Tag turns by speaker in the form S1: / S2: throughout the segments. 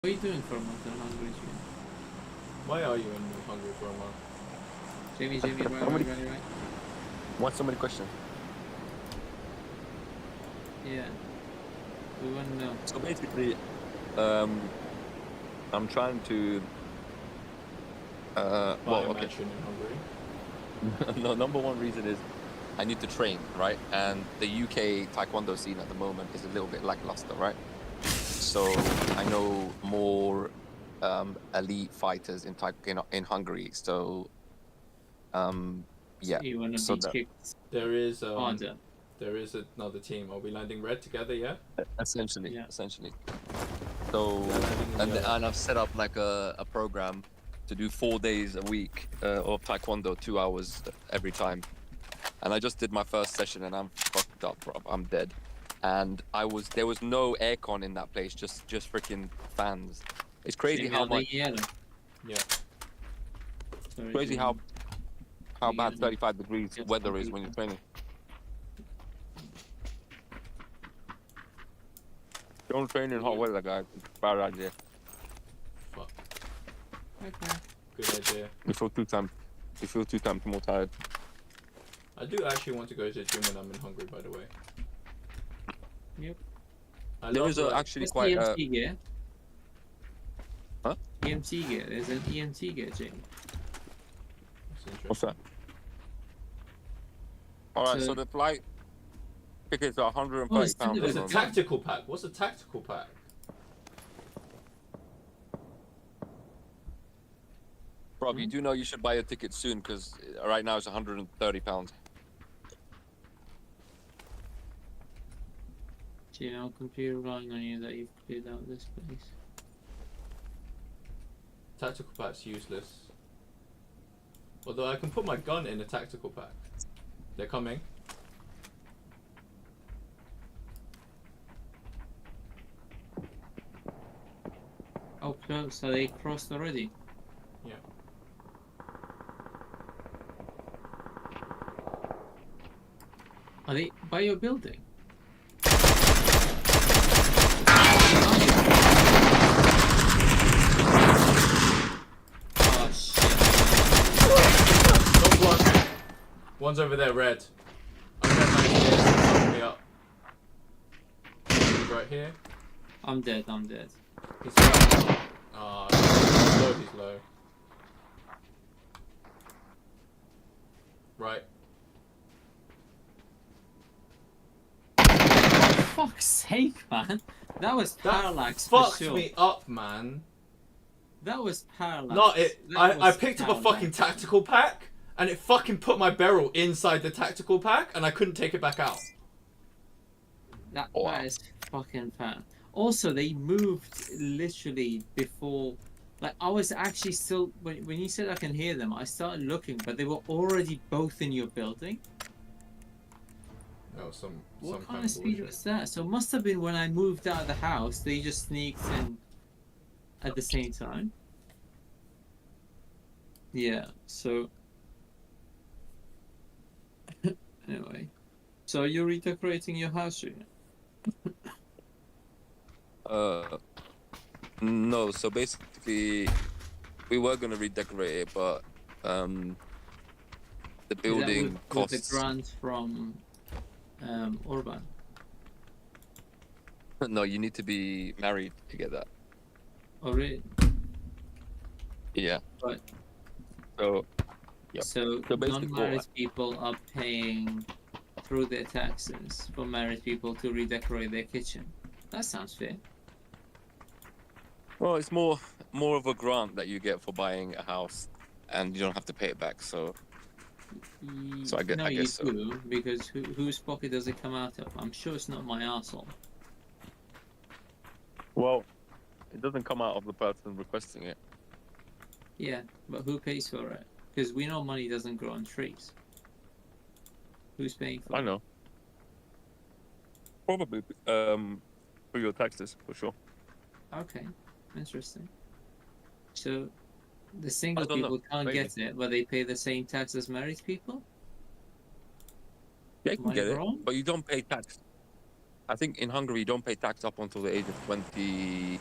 S1: What are you doing for a month in Hungary, Jimmy?
S2: Why are you in Hungary for a month?
S1: Jamie, right.
S3: Why so many questions?
S1: Yeah. We want to know.
S3: So basically, I'm trying to.
S2: Buy
S3: Well,
S2: a
S3: okay.
S2: mansion in Hungary.
S3: No, number one reason is I need to train, right? And the UK Taekwondo scene at the moment is a little bit lackluster, right? So I know more elite fighters in Hungary. So yeah.
S1: So you want to
S3: So
S1: be
S3: that
S1: kicked
S2: There is
S1: harder.
S2: there is another team. Are we landing red together? Yeah.
S3: essentially.
S1: Yeah.
S3: So
S2: Yeah, landing in
S3: and
S2: yellow.
S3: and I've set up like a program to do 4 days a week of Taekwondo, 2 hours every time. And I just did my first session and I'm fucked up, bro. I'm dead. And there was no aircon in that place, just freaking fans. It's crazy
S1: Jamie,
S3: how
S1: are they
S3: much
S1: yellow?
S2: Yeah.
S1: Sorry,
S3: crazy
S1: Jamie.
S3: how
S1: You
S3: bad
S1: know,
S3: 35 degrees
S1: just
S3: weather is when you're training. Don't train in hot weather, guys. It's a bad idea.
S2: Fuck.
S1: Okay.
S2: Good idea.
S3: You feel two times more tired.
S2: I do actually want to go to the gym when I'm in Hungary, by the way.
S1: Yep.
S3: There is actually
S1: What's
S3: quite
S1: EMT gear?
S3: Huh?
S1: EMT gear. There's an EMT gear, Jamie.
S2: That's interesting.
S3: What's that? All right, so
S1: So-
S3: the flight tickets are £130.
S1: Oh, it's still-
S2: There's a
S1: Hold on.
S2: tactical pack. What's a tactical pack?
S3: Bro, you do know you should buy a ticket soon because right now it's £130.
S1: Jamie, I'm computer relying on you that you've cleared out this place.
S2: Tactical pack's useless. Although I can put my gun in a tactical pack. They're coming.
S1: Oh, close. So they crossed already.
S2: Yeah.
S1: Are they by your building? Oh shit.
S2: Knock one. One's over there, red. I'm going back here. Knock me up. He's right here.
S1: I'm dead.
S2: He's low. Ah, he's low. Right.
S1: Fuck's sake, man. That was
S2: That
S1: parallax for
S2: fucked
S1: sure.
S2: me up, man.
S1: That was parallax.
S2: No, I
S1: was
S2: picked up a
S1: parallax.
S2: fucking tactical pack, and it fucking put my barrel inside the tactical pack, and I couldn't take it back out.
S1: That
S3: Wow.
S1: is fucking fat. Also, they moved literally before. Like, I was actually still. When you said I can hear them, I started looking, but they were already both in your building.
S2: No, some
S1: What kind
S2: kind
S1: of speed
S2: bullshit.
S1: was that? So it must have been when I moved out of the house, they just sneaked in at the same time. Yeah, so. Anyway. So you're redecorating your house, Julian?
S3: No, so basically we were gonna redecorate it, but the building
S1: Is that
S3: costs.
S1: with the grant from Orban?
S3: No, you need to be married to get that.
S1: Oh, really?
S3: Yeah.
S1: But
S3: So Yep.
S1: so
S3: So basically,
S1: non-married people are paying through their taxes for married people to redecorate their kitchen. That sounds fair.
S3: well, it's more of a grant that you get for buying a house, and you don't have to pay it back. So So I
S1: No,
S3: guess
S1: you
S3: so.
S1: do, because whose pocket does it come out of? I'm sure it's not my arsehole.
S3: Well, it doesn't come out of the person requesting it.
S1: Yeah, but who pays for it? Because we know money doesn't grow on trees. Who's paying for
S3: I
S1: it?
S3: know. Probably for your taxes for sure.
S1: Okay, interesting. So the single
S3: I don't know,
S1: people can't
S3: maybe.
S1: get it, but they pay the same tax as married people?
S3: Yeah, you can
S1: Am I
S3: get it,
S1: wrong?
S3: but you don't pay tax. I think in Hungary you don't pay tax up until the age of 20.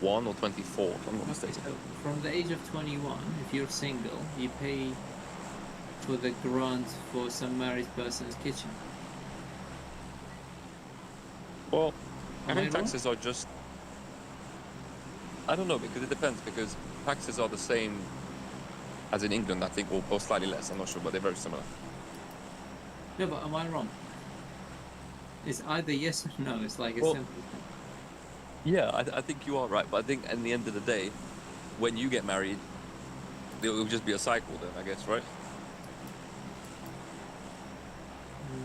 S3: 21 or 24, if I'm not mistaken.
S1: So from the age of 21, if you're single, you pay for the grant for some married person's kitchen.
S3: Well, I
S1: Am I
S3: think
S1: wrong?
S3: taxes are just. I don't know, because it depends, because taxes are the same as in England, I think, or slightly less, I'm not sure, but they're very similar.
S1: No, but am I wrong? It's either yes or no. It's like a
S3: Well,
S1: simple thing.
S3: Yeah, I think you are right, but I think at the end of the day, when you get married, it will just be a cycle then, I guess, right?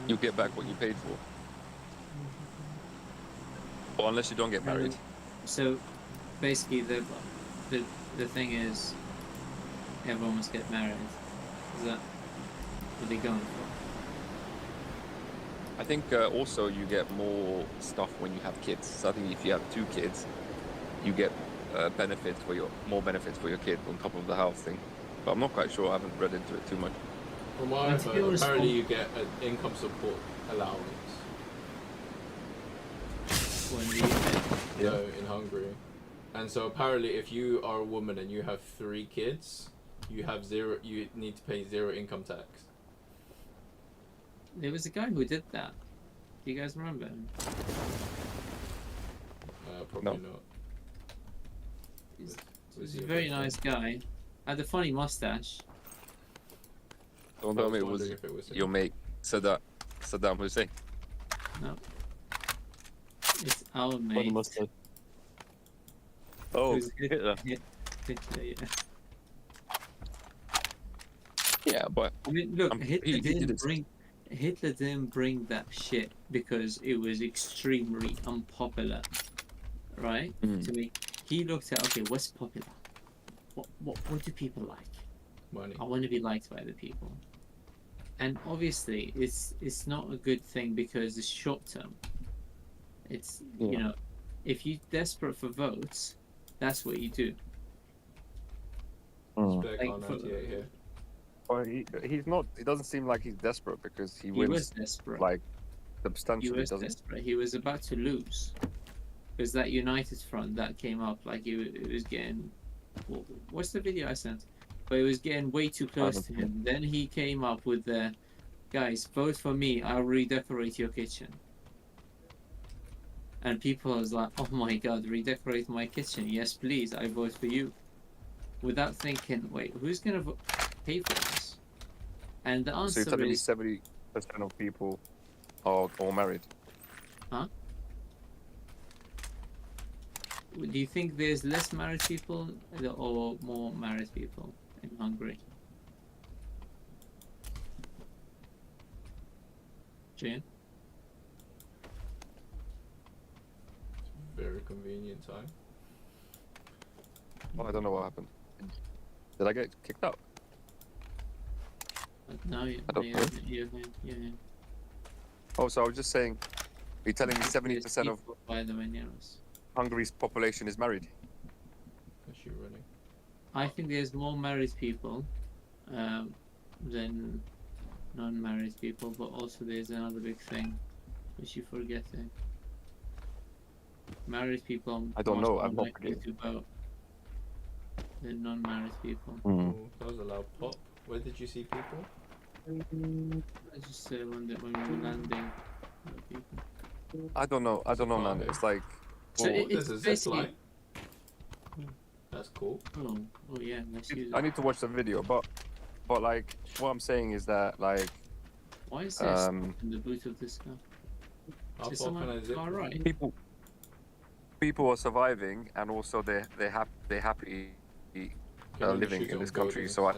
S3: You'll get back what you paid for. Or unless you don't get married.
S1: So basically, the thing is, everyone must get married. Is that what they're going for?
S3: I think also you get more stuff when you have kids. So I think if you have 2 kids, you get more benefits for your kid on top of the house thing. But I'm not quite sure. I haven't read into it too much.
S2: From what I've heard, apparently you get an income support allowance.
S1: When the UK?
S2: No, in Hungary. And so apparently, if you are a woman and you have 3 kids, you need to pay 0 income tax.
S1: There was a guy who did that. Do you guys remember him?
S2: Probably not.
S1: He's a very nice guy. Had a funny mustache.
S3: Don't tell me it was your mate, Saddam Hussein.
S1: No. It's our mate.
S3: Oh,
S1: Who's
S3: Hitler.
S1: Hitler, yeah.
S3: Yeah, but
S1: I mean, look,
S3: he did
S1: Hitler didn't bring that shit because it was extremely unpopular, right? To me, he looked at, okay, what's popular? What do people like?
S2: Money.
S1: I want to be liked by the people, and obviously, it's not a good thing because it's short term. It's you know, if you're desperate for votes, that's what you do.
S2: Like on 98 here.
S3: Well, he's not. It doesn't seem like he's desperate because he
S1: was
S3: wins
S1: desperate.
S3: like
S1: He
S3: substantially.
S1: was
S3: Doesn't
S1: desperate. He was about to lose because that United Front that came up, like it was getting. What's the video I sent? But it was getting way too close to him. Then he came up with the, guys, vote for me. I'll redecorate your kitchen. And people was like, oh my god, redecorate my kitchen. Yes, please. I vote for you. Without thinking, wait, who's gonna pay for this? And the
S3: So
S1: answer
S3: you're telling me
S1: is
S3: 70% of people are all married?
S1: Huh? Do you think there's less married people or more married people in Hungary? Julian?
S2: Very convenient time.
S3: Oh, I don't know what happened. Did I get kicked out?
S1: No,
S3: I don't know.
S1: yeah.
S3: Oh, so I was just saying, you're telling me 70% of
S1: by the way, near us.
S3: Hungary's population is married?
S2: Is she running?
S1: I think there's more married people than non-married people, but also there's another big thing which you're forgetting. Married people
S3: I don't
S1: much
S3: know,
S1: more
S3: I'm not
S1: likely to vote than non-married people.
S2: Oh, that was a loud pop. Where did you see people?
S1: I just when we were landing, people.
S3: I don't know, man. It's like,
S1: So
S2: Oh,
S1: it's
S2: there's a zip
S1: basically.
S2: line. That's cool.
S1: Oh yeah, let's use
S3: I
S1: it.
S3: need to watch the video, but like, what I'm saying is that, like,
S1: Why is there stuff in the boot of this car?
S2: How
S1: Is
S2: far can I
S1: someone
S2: zip?
S1: car right?
S3: people are surviving, and also they're happy living in this country. So I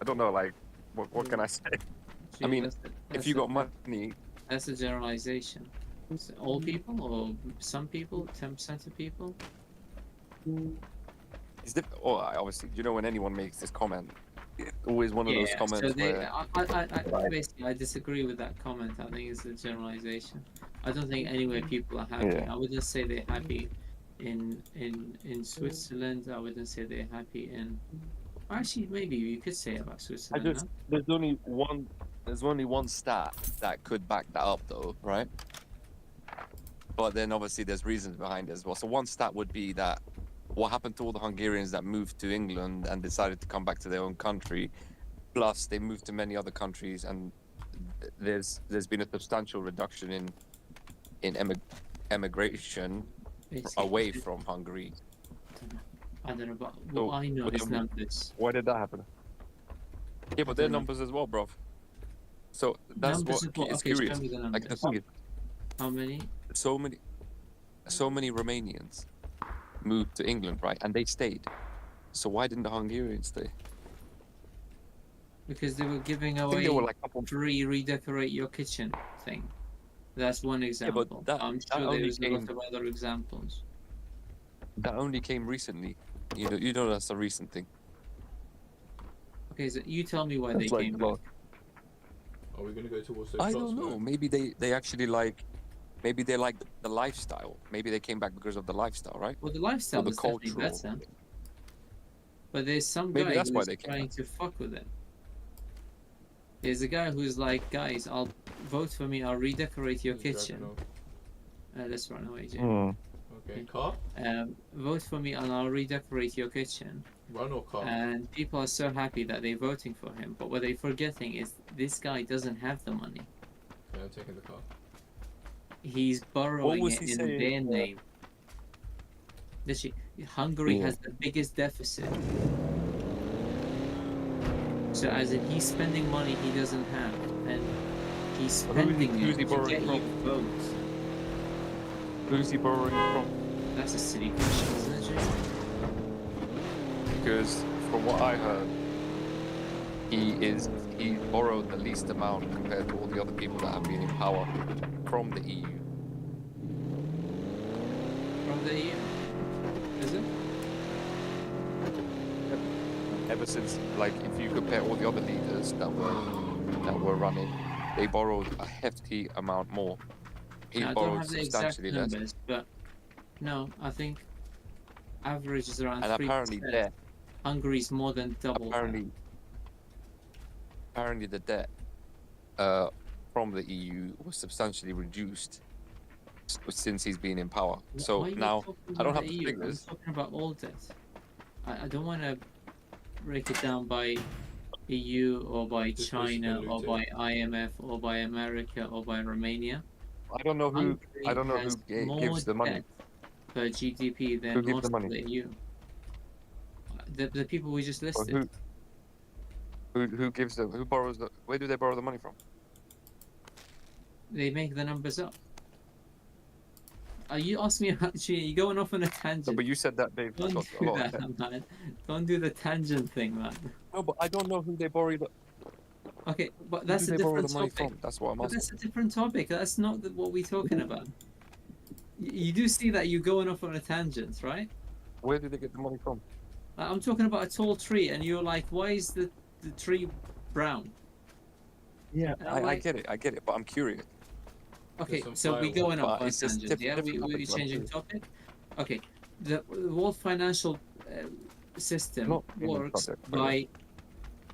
S3: don't know, like, what can I say? I mean, if you got money,
S1: that's a generalization. So all people or some people, 10% of people?
S3: it's obviously, you know, when anyone makes this comment, it's always one of those comments
S1: so
S3: where
S1: basically I disagree with that comment. I think it's a generalization. I don't think anywhere people are happy.
S3: Yeah.
S1: I wouldn't say they're happy in Switzerland. I wouldn't say they're happy in. Actually, maybe you could say about Switzerland.
S3: there's only one stat that could back that up, though, right? But then obviously there's reasons behind it as well. So one stat would be that what happened to all the Hungarians that moved to England and decided to come back to their own country? Plus, they moved to many other countries, and there's been a substantial reduction in emigration
S1: Basically,
S3: away from Hungary.
S1: I don't know, but
S3: So,
S1: what I know
S3: what
S1: is
S3: do-
S1: numbers.
S3: Why did that happen? Yeah, but
S1: I
S3: their
S1: don't know.
S3: numbers as well, bro. So that's
S1: Numbers
S3: what
S1: of what?
S3: it's
S1: Okay, show
S3: curious.
S1: me the
S3: Like the
S1: numbers.
S3: thing is,
S1: How many?
S3: so many Romanians moved to England, right? And they stayed. So why didn't the Hungarians stay?
S1: Because they were giving
S3: I think
S1: away
S3: there were like a couple.
S1: free redecorate your kitchen thing. That's one example.
S3: that-
S1: I'm
S3: that
S1: sure
S3: only
S1: there's a
S3: came-
S1: lot of other examples.
S3: That only came recently. You know that's a recent thing.
S1: Okay, so you tell me why
S3: That's
S1: they
S3: like
S1: came
S3: last-
S1: back.
S2: Are we gonna go towards those
S3: I
S2: shots?
S3: don't know.
S2: bro?
S3: Maybe they actually like. Maybe they like the lifestyle. Maybe they came back because of the lifestyle, right?
S1: Well, the lifestyle
S3: the
S1: is definitely
S3: cultural-
S1: better. But there's some
S3: Maybe
S1: guy
S3: that's why
S1: who's
S3: they came
S1: trying
S3: back.
S1: to fuck with it. There's a guy who's like, guys, I'll vote for me. I'll redecorate your
S2: He's
S1: kitchen.
S2: driving off.
S1: Let's run away, Jay.
S3: Hmm.
S2: Okay, car?
S1: Vote for me and I'll redecorate your kitchen.
S2: Run or car?
S1: And people are so happy that they're voting for him. But what they're forgetting is this guy doesn't have the money.
S2: Okay, I'm taking the car.
S1: He's borrowing
S3: was
S1: it
S3: he
S1: in
S3: saying?
S1: their name. Literally, Hungary
S3: Yeah.
S1: has the biggest deficit. So as in he's spending money he doesn't have, and he's
S3: But who's he-
S1: spending
S3: who's he
S1: it to
S3: borrowing
S1: get you
S3: from?
S1: votes.
S3: Who's he borrowing from?
S1: That's a silly question, isn't it, Jay?
S3: Because from what I heard, he borrowed the least amount compared to all the other people that have been in power from the EU.
S1: From the EU? Is it?
S3: Ever since, like, if you compare all the other leaders that were running, they borrowed a hefty amount more. He
S1: I don't
S3: borrowed
S1: have the exact
S3: substantially less,
S1: numbers, but no, I think average is around
S3: and
S1: 3%.
S3: apparently debt.
S1: Hungary's more than double
S3: Apparently the debt from the EU was substantially reduced since he's been in power.
S1: that.
S3: So
S1: Why are you
S3: now
S1: talking
S3: I don't
S1: about
S3: have the
S1: EU?
S3: figures.
S1: I'm talking about all debt. I don't want to break it down by EU or by
S2: Just
S1: China
S2: basically
S1: or
S2: looting.
S1: by IMF or by America or by Romania.
S3: I don't know who
S1: Hungary has more
S3: gives the money.
S1: debt per GDP than
S3: Who gives
S1: most
S3: the money?
S1: of the EU. The people we just
S3: Or
S1: listed.
S3: who borrows the where do they borrow the money from?
S1: They make the numbers up. You asked me actually, you're going off on a
S3: No,
S1: tangent.
S3: but you said that they've
S1: Don't
S3: got a
S1: do
S3: lot of debt.
S1: that, man. Don't do the tangent thing, man.
S3: No, but I don't know who they borrow the
S1: Okay, but
S3: who
S1: that's
S3: do
S1: a
S3: they borrow the
S1: different
S3: money
S1: topic.
S3: from. That's what I'm
S1: But
S3: asking.
S1: that's a different topic. That's not what we're talking about. You do see that you're going off on a tangent, right?
S3: Where do they get the money from?
S1: I'm talking about a tall tree, and you're like, why is the tree brown?
S3: Yeah,
S1: And I'm
S3: I
S1: like-
S3: get it, but I'm curious.
S1: Okay,
S2: some
S1: so we're
S2: firewood.
S1: going off
S3: But
S1: on
S3: it's just
S1: tangent. Yeah,
S3: different
S1: we're
S3: topics, man.
S1: changing topic. Okay, the world financial system
S3: Not in the
S1: works
S3: subject, but
S1: by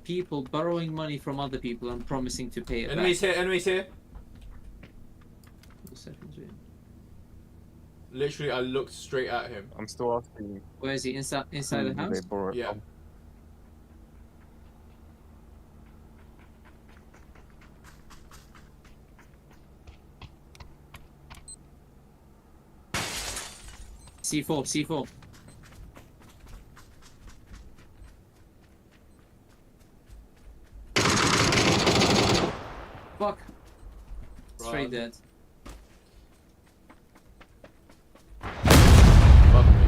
S1: people borrowing money from other people and promising to pay it
S2: Enemies here, enemies here.
S1: back. 2 seconds, yeah.
S2: Literally, I looked straight at him.
S3: I'm still asking you.
S1: Where is he? Inside
S3: Who
S1: the
S3: do
S1: house?
S3: they borrow it
S2: Yeah.
S3: from?
S1: C4. Fuck. Straight
S2: Run.
S1: dead.
S2: Fuck me.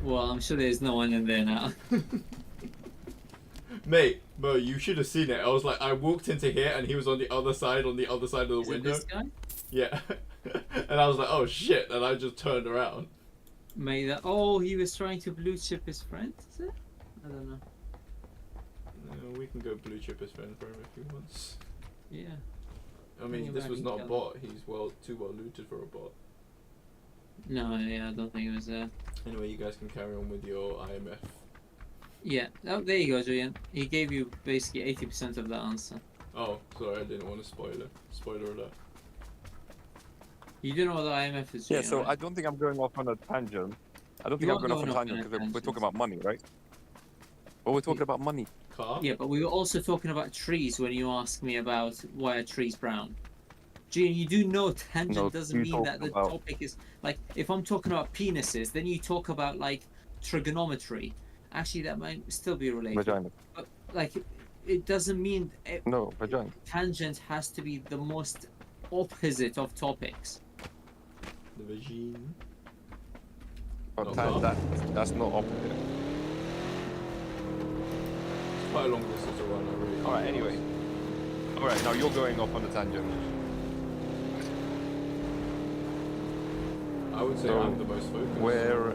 S1: Well, I'm sure there's no one in there now.
S2: Mate, Mo, you should have seen it. I was like, I walked into here and he was on the other side of the
S1: Is it
S2: window.
S1: this guy?
S2: Yeah. And I was like, oh shit, and I just turned around.
S1: Oh, he was trying to blue chip his friend, is it? I don't know.
S2: No, we can go blue chip his friend for him if he wants.
S1: Yeah.
S2: I mean,
S1: Bring
S2: this
S1: him
S2: was
S1: back
S2: not a
S1: and
S2: bot. He's too well looted for a bot.
S1: No, yeah, I don't think it was there.
S2: Anyway, you guys can carry on with your IMF.
S1: Yeah. Oh, there you go, Julian. He gave you basically 80% of the answer.
S2: Oh, sorry, I didn't want to spoil it. Spoiler alert.
S1: You do know what the IMF is,
S3: Yeah,
S1: Julian,
S3: so
S1: right?
S3: I don't think I'm going off on a tangent. I don't think
S1: You
S3: I'm
S1: are
S3: going off on
S1: going off
S3: tangent
S1: on a
S3: because we're talking
S1: tangent.
S3: about money, right? But we're talking about money.
S2: Car?
S1: Yeah, but we were also talking about trees when you asked me about why are trees brown. Julian, you do know tangent
S3: No,
S1: doesn't
S3: you
S1: mean that
S3: talking
S1: the
S3: about
S1: topic is like if I'm talking about penises, then you talk about like trigonometry. Actually, that might still be related.
S3: vagina.
S1: But like, it doesn't mean
S3: No, vagina.
S1: tangent has to be the most opposite of topics.
S2: The vagine.
S3: But
S2: No,
S3: that's not opposite.
S2: It's quite a long distance to run. I really.
S3: Alright, anyway. Alright, now you're going off on a tangent.
S2: I would say
S3: So,
S2: I'm the most focused.
S3: Where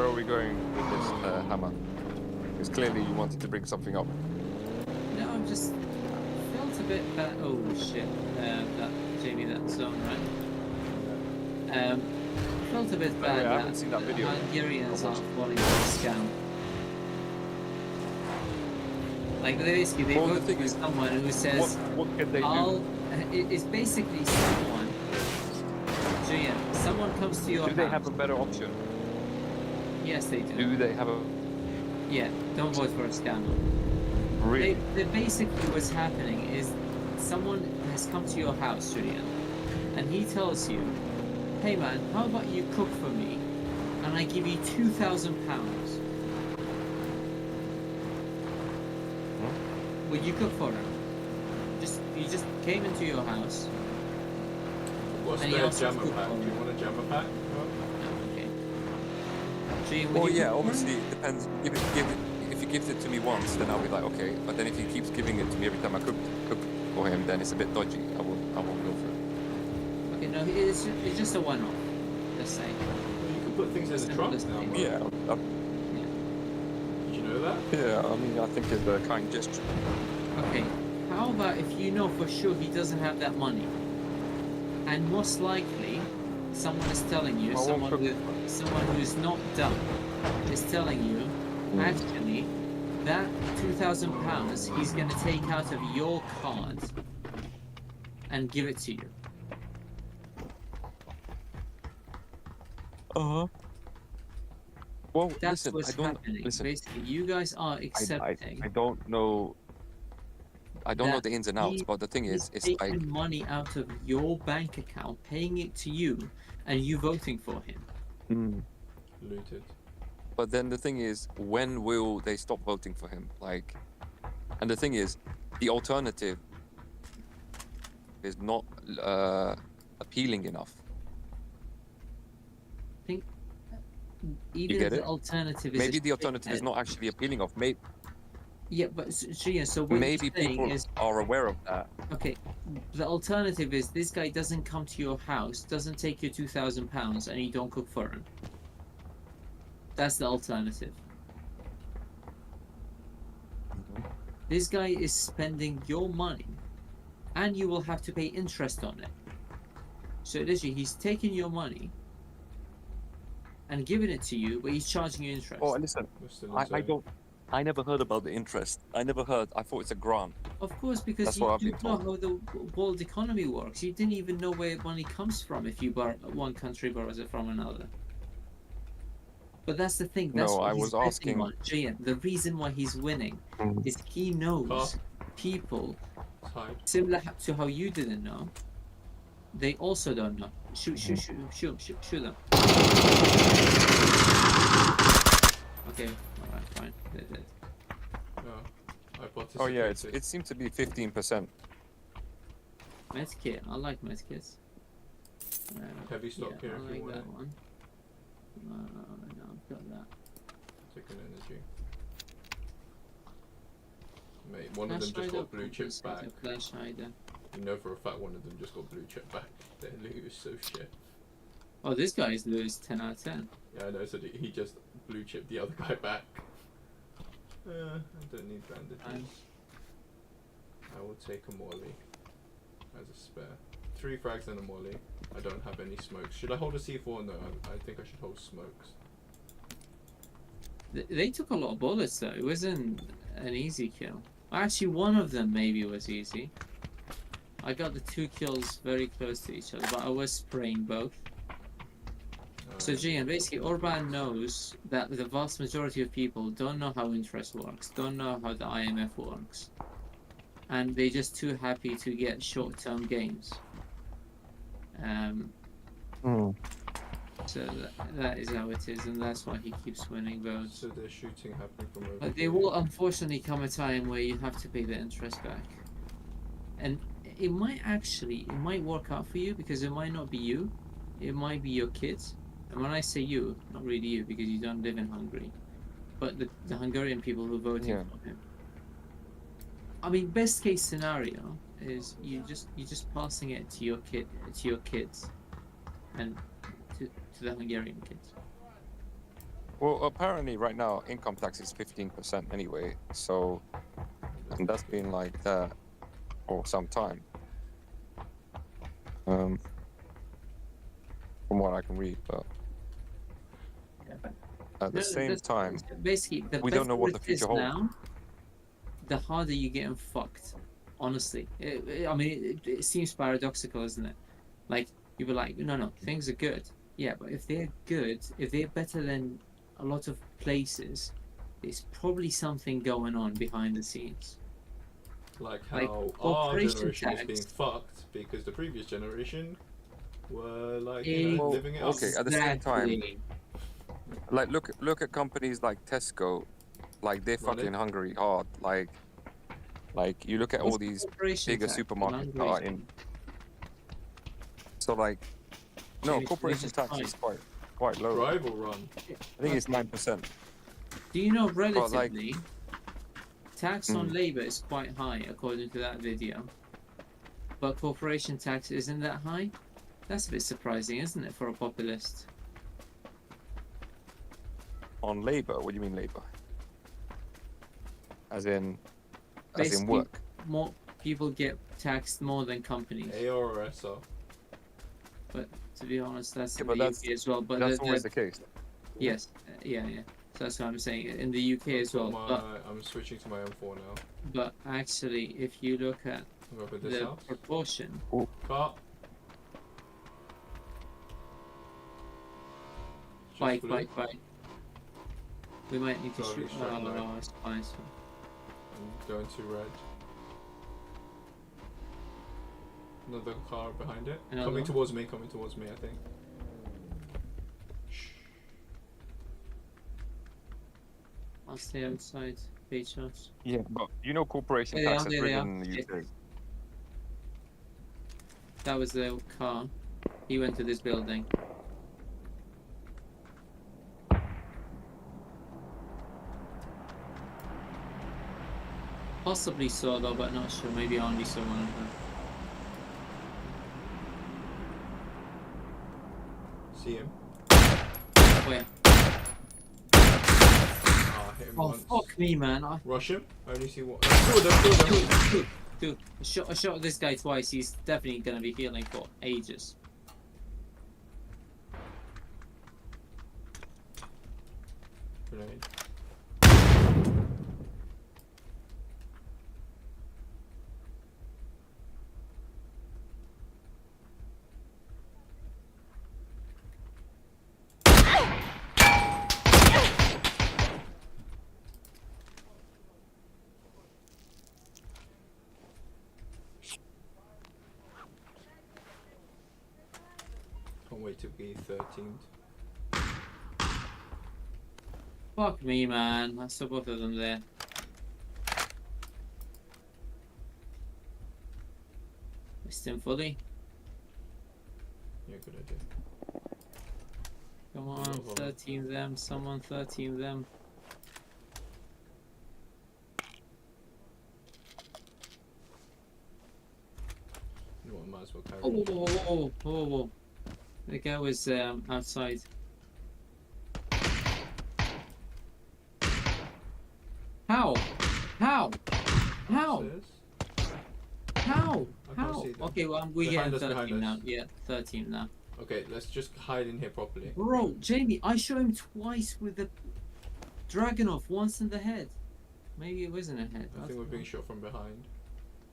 S3: are we going with this hammer? Because clearly you wanted to bring something up.
S1: No, I'm just felt a bit bad. Oh shit! That Jamie, that zone, right? I felt a bit bad.
S3: I haven't seen that video.
S1: Hungarians are falling for a scam. Like basically, they
S3: Well, the
S1: vote
S3: thing
S1: for
S3: is,
S1: someone who says,
S3: What can they do?
S1: It's basically someone. Julian, someone comes to your
S3: Do they
S1: house.
S3: have a better option?
S1: Yes, they do.
S3: Do they have a
S1: Yeah, don't vote for a scam.
S3: really?
S1: Basically, what's happening is someone has come to your house, Julian, and he tells you, "Hey man, how about you cook for me, and I give you £2,000? Would you cook for him? You just came into your house.
S2: What's
S1: And he
S2: their
S1: also
S2: jammer
S1: cooked
S2: pack?
S1: for
S2: Do you
S1: me.
S2: want a jammer pack?
S1: Oh, okay. Julian, would
S3: Well,
S1: you
S3: yeah,
S1: cook for him?
S3: obviously it depends. If he gives it to me once, then I'll be like, okay. But then if he keeps giving it to me every time I cook for him, then it's a bit dodgy. I won't go for it.
S1: Okay, no, it's just a one-off. Just saying.
S2: You can put things in the
S1: Simple
S2: trunk
S1: as
S2: now.
S1: that.
S2: Bro.
S3: Yeah,
S2: Did you know that?
S3: yeah. I mean, I think it's a kind gesture.
S1: Okay, how about if you know for sure he doesn't have that money, and most likely someone is telling you,
S3: I won't
S1: someone who's not dumb, is telling you, actually, that £2,000 he's going to take out of your card and give it to you.
S3: Uh-huh. Well,
S1: That's
S3: listen,
S1: what's
S3: I don't
S1: happening.
S3: listen.
S1: Basically, you guys are accepting.
S3: I don't know. I don't know
S1: that
S3: the ins and outs,
S1: he
S3: but the thing
S1: is
S3: is, it's
S1: taking
S3: like
S1: money out of your bank account, paying it to you, and you voting for him.
S2: Looted.
S3: But then the thing is, when will they stop voting for him? Like, and the thing is, the alternative is not appealing enough.
S1: Even
S3: get
S1: if the
S3: it?
S1: alternative is
S3: Maybe
S1: a
S3: the alternative is
S1: shithead.
S3: not actually appealing enough.
S1: Yeah, but Gian, so what
S3: Maybe
S1: you're saying
S3: people
S1: is,
S3: are aware of that.
S1: okay, the alternative is this guy doesn't come to your house, doesn't take your £2,000, and you don't cook for him. That's the alternative. This guy is spending your money, and you will have to pay interest on it. So literally, he's taking your money and giving it to you, but he's charging you interest.
S3: Oh, listen,
S2: We're still
S3: I
S2: inside.
S3: don't. I never heard about the interest. I never heard. I thought it's a grant.
S1: Of course, because
S3: That's
S1: you
S3: what I've
S1: don't
S3: been
S1: know
S3: told.
S1: how the world economy works. You didn't even know where money comes from if you one country borrows it from another. But that's the thing. That's
S3: No,
S1: what
S3: I
S1: he's
S3: was
S1: betting
S3: asking.
S1: on. Gian, the reason why he's winning
S3: Mm.
S1: is he knows
S2: Car.
S1: people
S2: It's hide.
S1: similar to how you didn't know. They also don't know. Shoot them. Okay, alright, fine. They're dead.
S2: No. I participated.
S3: Oh yeah, it seemed to be 15%.
S1: Medkit. I like medkits.
S2: Heavy stock here
S1: I
S2: if you
S1: like
S2: want
S1: that
S2: it.
S1: one. No, I've got that.
S2: Take an energy. Mate, one of them just
S1: Flash
S2: got blue chip
S1: hider,
S2: back.
S1: flash hider.
S2: You know for a fact one of them just got blue chip back. Their loot is so shit.
S1: Oh, this guy's lose 10 out of 10.
S2: Yeah, I know, so he just blue chipped the other guy back. I don't need bandages. I will take a molly as a spare. 3 frags and a molly. I don't have any smokes. Should I hold a C4? No, I think I should hold smokes.
S1: They took a lot of bullets though. It wasn't an easy kill. Actually, one of them maybe was easy. I got the 2 kills very close to each other, but I was spraying both. So Gian, basically Orban knows that the vast majority of people don't know how interest works, don't know how the IMF works, and they're just too happy to get short-term gains. So that is how it is, and that's why he keeps winning votes.
S2: So there's shooting happening from over
S1: But there
S2: here.
S1: will unfortunately come a time where you have to pay the interest back, and it might work out for you, because it might not be you, it might be your kids. And when I say you, not really you, because you don't live in Hungary, but the Hungarian people who voted for him. I mean, best case scenario is you're just passing it to your kids, and to the Hungarian kids.
S3: Well, apparently right now income tax is 15% anyway, so, and that's been like that for some time. From what I can read, but at the same time,
S1: basically,
S3: we don't know what the future holds.
S1: Now, the harder you get fucked. Honestly, I mean, it seems paradoxical, isn't it? Like, you were like, no, things are good. Yeah, but if they're good, if they're better than a lot of places, there's probably something going on behind the scenes.
S2: Like how our generation is being fucked because the previous generation were like living it up.
S3: Okay, at the same time, like look at companies like Tesco, like they're fucking Hungary hard. Like you look at all these bigger supermarkets that are in. So like, no, corporation tax is quite low.
S2: Drive or run?
S3: I think it's 9%.
S1: Do you know relatively, tax on labor is quite high according to that video, but corporation tax isn't that high? That's a bit surprising, isn't it, for a populist?
S3: On labor? What do you mean labor? As in
S1: Basically,
S3: work?
S1: More people get taxed more than companies.
S2: AR or SR?
S1: But to be honest, that's in
S3: but
S1: the
S3: that's,
S1: UK as well. But
S3: that's always the case.
S1: Yes, yeah. So that's what I'm saying. In the UK as well.
S2: I'm switching to my M4 now.
S1: But actually, if you look at the
S2: house.
S1: proportion.
S2: Car.
S1: Bike. We might need to shoot.
S2: No,
S1: it's fine.
S2: I'm going to red. Another car behind it. Coming towards me, I think.
S1: I'll stay outside. Pay shots.
S3: Yeah, but you know corporation tax is written in the UK.
S1: That was the car. He went to this building. Possibly solo, but not sure. Maybe I only saw one of them.
S2: See him.
S1: Where?
S2: Hit him
S1: Oh,
S2: once.
S1: fuck me, man.
S2: Rush him? I only see one.
S1: Dude, I shot this guy twice. He's definitely gonna be healing for ages.
S2: Grenade. Can't wait to be 13th.
S1: Fuck me, man. I saw both of them there. Missed him fully.
S2: Yeah, good idea.
S1: Come on, 13 them. Someone 13 them.
S2: You know what, I might as well carry on.
S1: Whoa. The guy was outside. How? Okay, well, we're getting 13 now. Yeah, 13 now.
S2: Okay, let's just hide in here properly.
S1: Bro, Jamie, I shot him twice with the Dragunov, once in the head. Maybe it wasn't a head.
S2: I think we're being shot from behind.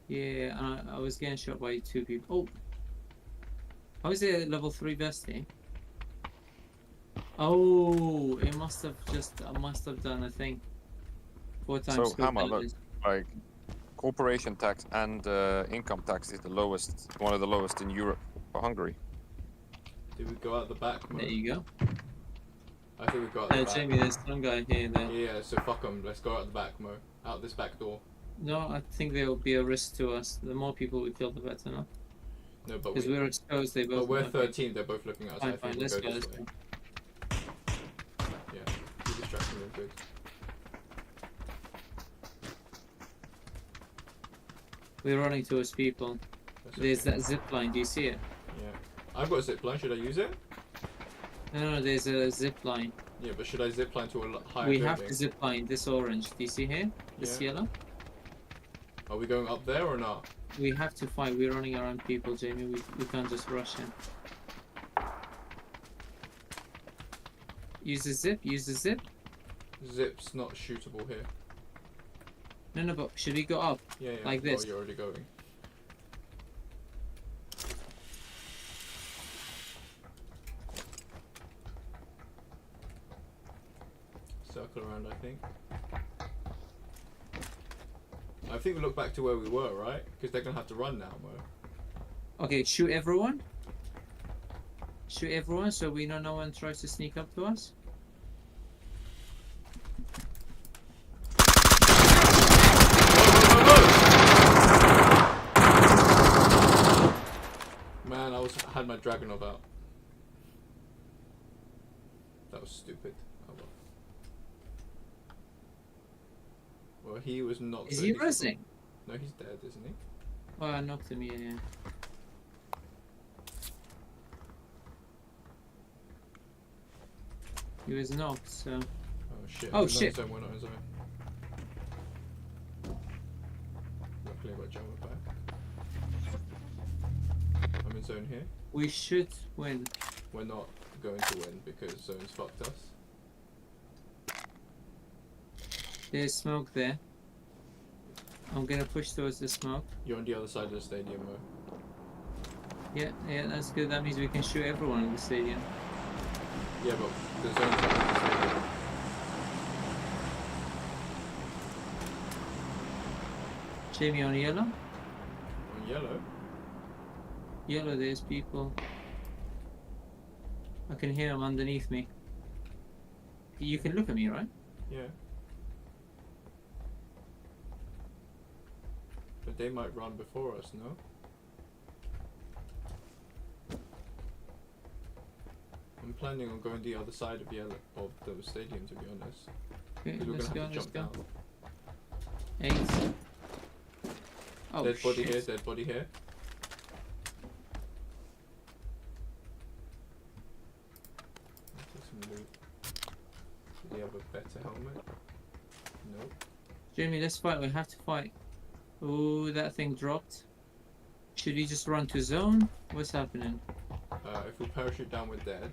S1: Yeah, and I was getting shot by 2 people. Oh! How is it level 3 bestie? Oh, it must have just. I must have done a thing. 4 times.
S3: So Hammer, look, like corporation tax and income tax is the lowest, one of the lowest in Europe for Hungary.
S2: Did we go out the back, Mo?
S1: There you go.
S2: I think we go out the back.
S1: Jamie, there's some guy here. There.
S2: Yeah, so fuck them. Let's go out the back, Mo. Out this back door.
S1: No, I think there will be a risk to us. The more people we kill, the better, no?
S2: No, but
S1: Because we're exposed. They both.
S2: But we're
S1: might be.
S2: 13. They're both looking at us. I
S1: Fine,
S2: think
S1: fine.
S2: we'll
S1: Let's
S2: go
S1: go.
S2: this
S1: Let's
S2: way.
S1: go.
S2: Yeah, keep distracting them good.
S1: We're running towards people.
S2: That's
S1: There's
S2: okay.
S1: that zip line. Do you see it?
S2: Yeah. I've got a zip line. Should I use it?
S1: No, there's a zip line.
S2: Yeah, but should I zip line to a higher
S1: We
S2: building?
S1: have to zip line. This orange. Do you see here? This
S2: Yeah.
S1: yellow.
S2: Are we going up there or not?
S1: We have to fight. We're running around people, Jamie. We can't just rush in. Use the zip. Use the zip.
S2: Zip's not shootable here.
S1: No, but should we go up?
S2: Yeah, yeah.
S1: Like this.
S2: Oh, you're already going. Circle around, I think. I think we look back to where we were, right? Because they're gonna have to run now, Mo.
S1: Okay, shoot everyone. Shoot everyone so we know no one tries to sneak up to us.
S2: Man, I had my Dragonov out. That was stupid. Oh well. Well, he was not.
S1: Is he resing?
S2: No, he's dead, isn't he?
S1: Oh, I knocked him, yeah. He was knocked, so...
S2: Oh shit.
S1: Oh,
S2: we're
S1: shit.
S2: Not in zone, we're not in zone. Luckily I got Jammer back. I'm in zone here.
S1: We should win.
S2: We're not going to win because zone's fucked us.
S1: There's smoke there. I'm gonna push towards the smoke.
S2: You're on the other side of the stadium, Mo.
S1: Yeah, that's good. That means we can shoot everyone in the stadium.
S2: Yeah, but the zone's not in the stadium.
S1: Jamie on yellow?
S2: On yellow?
S1: Yellow, there's people. I can hear them underneath me. You can look at me, right?
S2: Yeah. But they might run before us, no? I'm planning on going the other side of yellow of the stadium, to be honest.
S1: Okay,
S2: 'Cause we're
S1: let's
S2: gonna
S1: go,
S2: have to
S1: let's
S2: jump
S1: go.
S2: down.
S1: 8. Oh,
S2: Dead body
S1: shit.
S2: here, dead body here. Take some loot. Do they have a better helmet? Nope.
S1: Jamie, let's fight. We have to fight. Oh, that thing dropped. Should we just run to zone? What's happening?
S2: If we parachute down, we're dead.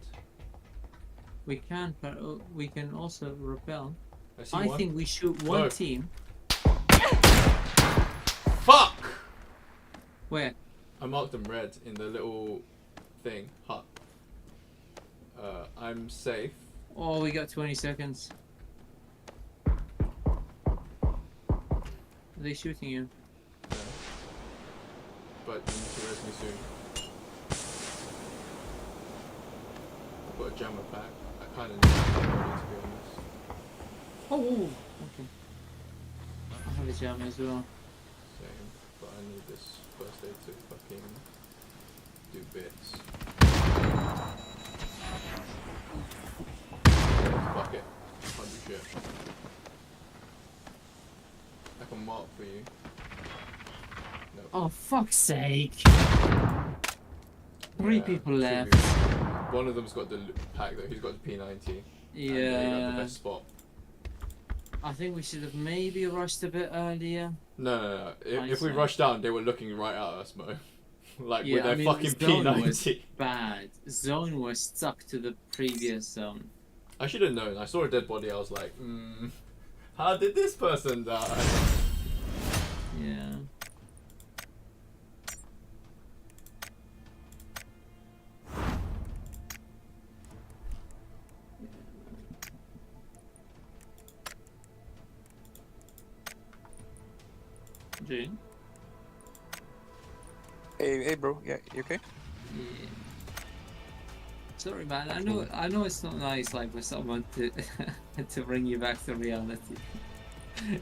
S1: We can, but we can also repel.
S2: I see
S1: I
S2: one.
S1: think we shoot one
S2: No.
S1: team.
S2: Fuck!
S1: Where?
S2: I marked them red in the little thing, hut. I'm safe.
S1: Oh, we got 20 seconds. Are they shooting you?
S2: Yeah. But you need to res me soon. I've got a jammer back. I kind of need somebody, to be honest.
S1: Oh, okay. I have a jam as well.
S2: Same. But I need this first aid to fucking do bits. Fuck it. 100 shit. I can mark for you. No.
S1: Oh, fuck's sake. 3
S2: Yeah,
S1: people
S2: 2
S1: left.
S2: people. One of them's got the pack though. He's got the P90. And he got the
S1: Yeah.
S2: best spot.
S1: I think we should have maybe rushed a bit earlier.
S2: No. If we
S1: Hindsight.
S2: rushed down, they were looking right at us, Mo. Like
S1: Yeah,
S2: with their
S1: I mean,
S2: fucking
S1: zone was
S2: P90.
S1: bad. Zone was stuck to the previous zone.
S2: I should have known. I saw a dead body. I was like, how did this person die?
S1: Yeah. June.
S3: Hey, bro. Yeah, you okay?
S1: Yeah. Sorry, man. I know it's not nice, like, for someone to to bring you back to reality.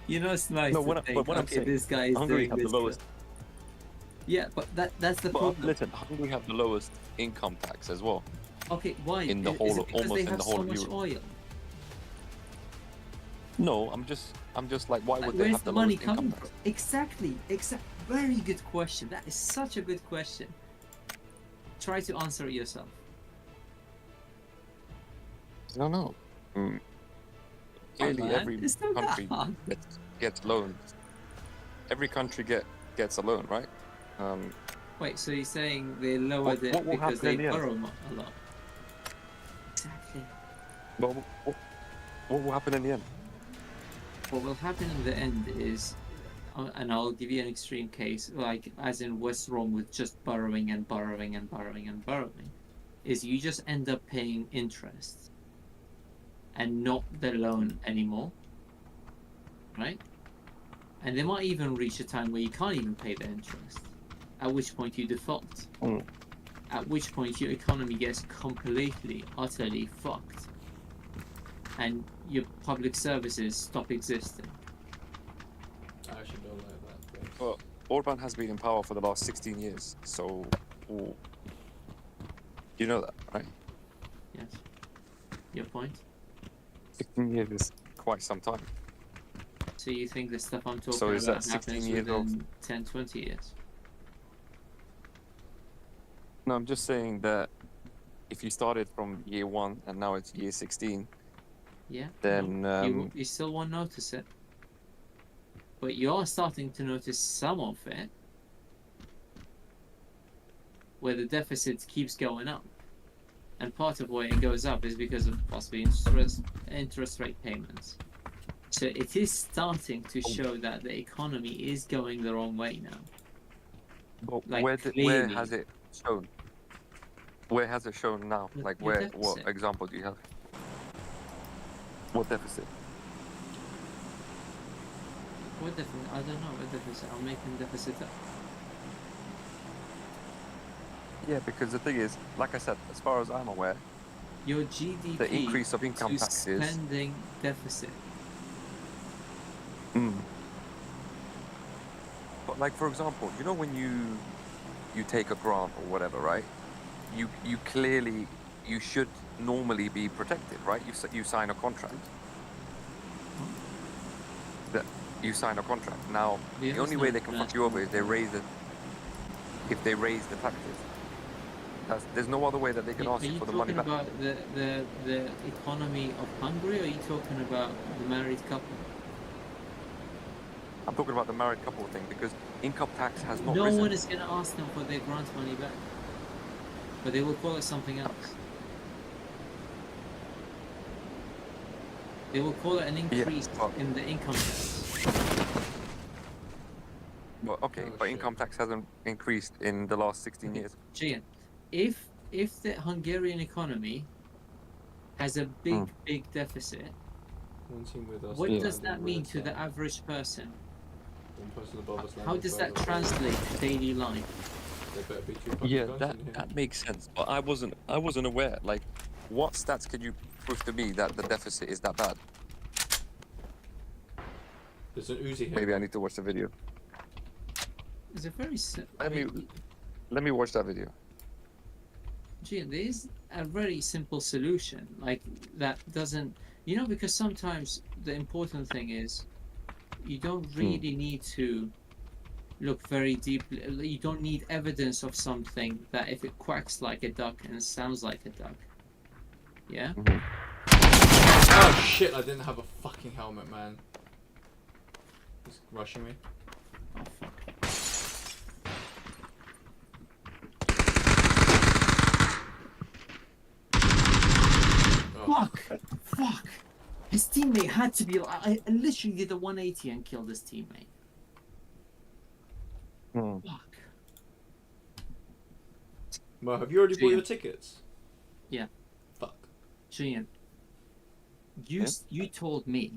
S1: You know, it's nice
S3: No,
S1: to
S3: but
S1: think,
S3: what I'm
S1: okay,
S3: saying,
S1: this guy is
S3: Hungary
S1: doing
S3: have the
S1: this.
S3: lowest.
S1: Yeah, but that's the
S3: But
S1: problem.
S3: listen, Hungary have the lowest income tax as well
S1: Okay, why?
S3: in the
S1: Is
S3: whole,
S1: it because they
S3: almost in
S1: have
S3: the
S1: so
S3: whole of
S1: much
S3: Europe.
S1: oil?
S3: No, I'm just like, why
S1: Like,
S3: would they
S1: where's
S3: have
S1: the
S3: the
S1: money
S3: lowest income
S1: coming
S3: tax?
S1: from? Exactly. Very good question. That is such a good question. Try to answer it yourself.
S3: I don't know. Mm. Clearly,
S1: man,
S3: every
S1: it's not that
S3: country
S1: hard.
S3: gets loans. Every country gets a loan, right? Um,
S1: Wait, so you're saying they lowered it
S3: what will
S1: because
S3: happen
S1: they
S3: in the end?
S1: borrow a lot? Exactly.
S3: What, what will happen in the end?
S1: What will happen in the end is, and I'll give you an extreme case, like as in what's wrong with just borrowing and borrowing and borrowing and borrowing, is you just end up paying interest and not the loan anymore, right? And they might even reach a time where you can't even pay the interest, at which point you default.
S3: Mm.
S1: At which point your economy gets completely, utterly fucked, and your public services stop existing.
S2: I actually don't like that place.
S3: Well, Orban has been in power for the last 16 years, so you know that, right?
S1: Yes. Your point?
S3: 16 years is quite some time.
S1: So you think the stuff I'm
S3: So
S1: talking
S3: is that
S1: about
S3: 16
S1: happens
S3: years of?
S1: within 10, 20 years?
S3: No, I'm just saying that if you started from year 1 and now it's year 16,
S1: Yeah.
S3: then
S1: No, you still won't notice it. But you are starting to notice some of it, where the deficit keeps going up. And part of why it goes up is because of possibly interest rate payments. So it is starting to show that the economy is going the wrong way now.
S3: but
S1: Like,
S3: where
S1: clearly.
S3: has it shown? Where has it shown now? Like
S1: Your
S3: what
S1: deficit.
S3: example do you have? What deficit?
S1: What deficit? I don't know what deficit. I'm making deficit up.
S3: Yeah, because the thing is, like I said, as far as I'm aware,
S1: Your GDP
S3: the increase of income
S1: to
S3: taxes.
S1: spending deficit.
S3: But like, for example, you know when you take a grant or whatever, right? You clearly, you should normally be protected, right? You sign a contract. That you sign a contract. Now,
S1: The
S3: the only way they can fuck you over is if they raise the taxes. There's no other way that they can ask you for the money back.
S1: Are you talking about the economy of Hungary, or are you talking about the married couple?
S3: I'm talking about the married couple thing because income tax has not
S1: No
S3: risen.
S1: one is going to ask them for their grant money back. But they will call it something else. They will call it an increase in the income tax.
S3: Well, okay,
S2: Oh,
S3: but
S2: shit.
S3: income tax hasn't increased in the last 16 years.
S1: Julian, if the Hungarian economy has a big deficit,
S2: One team with us.
S1: what
S2: they
S1: does
S2: landed
S1: that
S2: red
S1: mean to the
S2: side.
S1: average person?
S2: One person above us
S1: How
S2: landed
S1: does
S2: further
S1: that
S2: away.
S1: translate to daily life?
S2: There better be 2 fucking
S3: Yeah,
S2: guns
S3: that
S2: in here.
S3: that makes sense. But I wasn't aware. Like, what stats could you prove to me that the deficit is that bad?
S2: There's an Uzi here.
S3: Maybe I need to watch the video.
S1: It's a very simple.
S3: Let me watch that video.
S1: Julian, there is a very simple solution. Like, that doesn't, because sometimes the important thing is you don't really need to look very deeply. You don't need evidence of something that if it quacks like a duck and sounds like a duck. Yeah?
S2: Oh shit, I didn't have a fucking helmet, man. He's rushing me.
S1: Oh, fuck.
S2: Oh.
S1: Fuck! His teammate had to be. I literally did a 180 and killed his teammate. Fuck.
S2: Mo, have you already bought your tickets?
S1: Yeah.
S2: Fuck.
S1: Julian, you told me,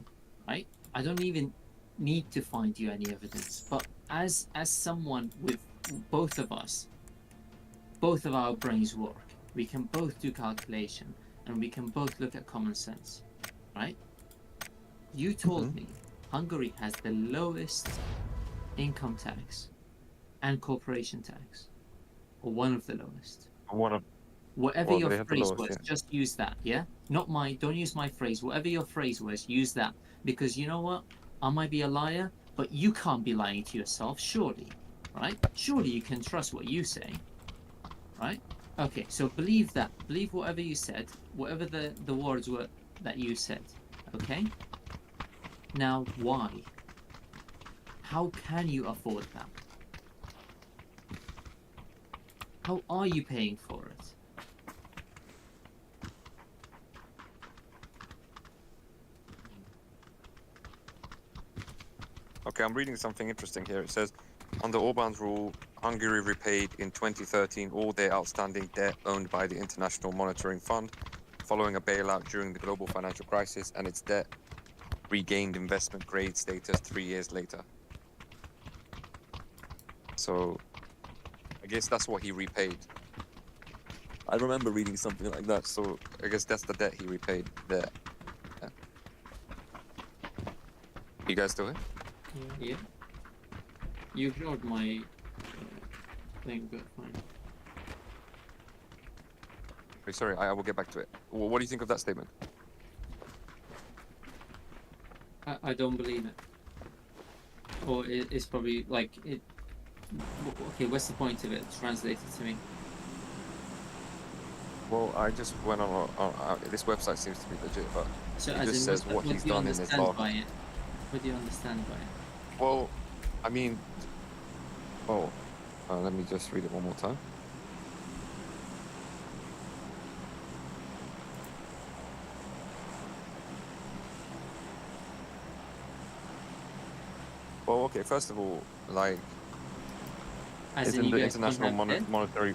S1: right? I don't even need to find you any evidence, but as someone with both of us, both of our brains work. We can both do calculation, and we can both look at common sense, right? You told me Hungary has the lowest income tax and corporation tax, or one of the lowest.
S3: One of
S1: Whatever
S3: Well,
S1: your
S3: they have the
S1: phrase
S3: lowest,
S1: was,
S3: yeah.
S1: just use that, yeah? Not mine, don't use my phrase. Whatever your phrase was, use that. Because you know what? I might be a liar, but you can't be lying to yourself, surely, right? Surely you can trust what you say, right? Okay, so believe that. Believe whatever you said, whatever the words were that you said, okay? Now, why? How can you afford that? How are you paying for it?
S3: Okay, I'm reading something interesting here. It says, under Orban's rule, Hungary repaid in 2013 all their outstanding debt owned by the International Monetary Fund following a bailout during the global financial crisis, and its debt regained investment grade status 3 years later. So, I guess that's what he repaid. I remember reading something like that, so I guess that's the debt he repaid there. Yeah. You guys still here?
S1: Yeah. You ignored my thing, but fine.
S3: Wait, sorry, I will get back to it. What do you think of that statement?
S1: I don't believe it. Or it's probably like it. Okay, what's the point of it? Translate it to me.
S3: Well, I just went on this website seems to be legit, but
S1: So,
S3: it
S1: as
S3: just
S1: in,
S3: says what
S1: do
S3: he's
S1: you
S3: done in his
S1: understand
S3: log.
S1: by it? What do you understand by it?
S3: Well, I mean, let me just read it one more time. Well, okay, first of all, like,
S1: As in,
S3: isn't
S1: you
S3: the
S1: guys don't
S3: International
S1: have debt?
S3: Monetary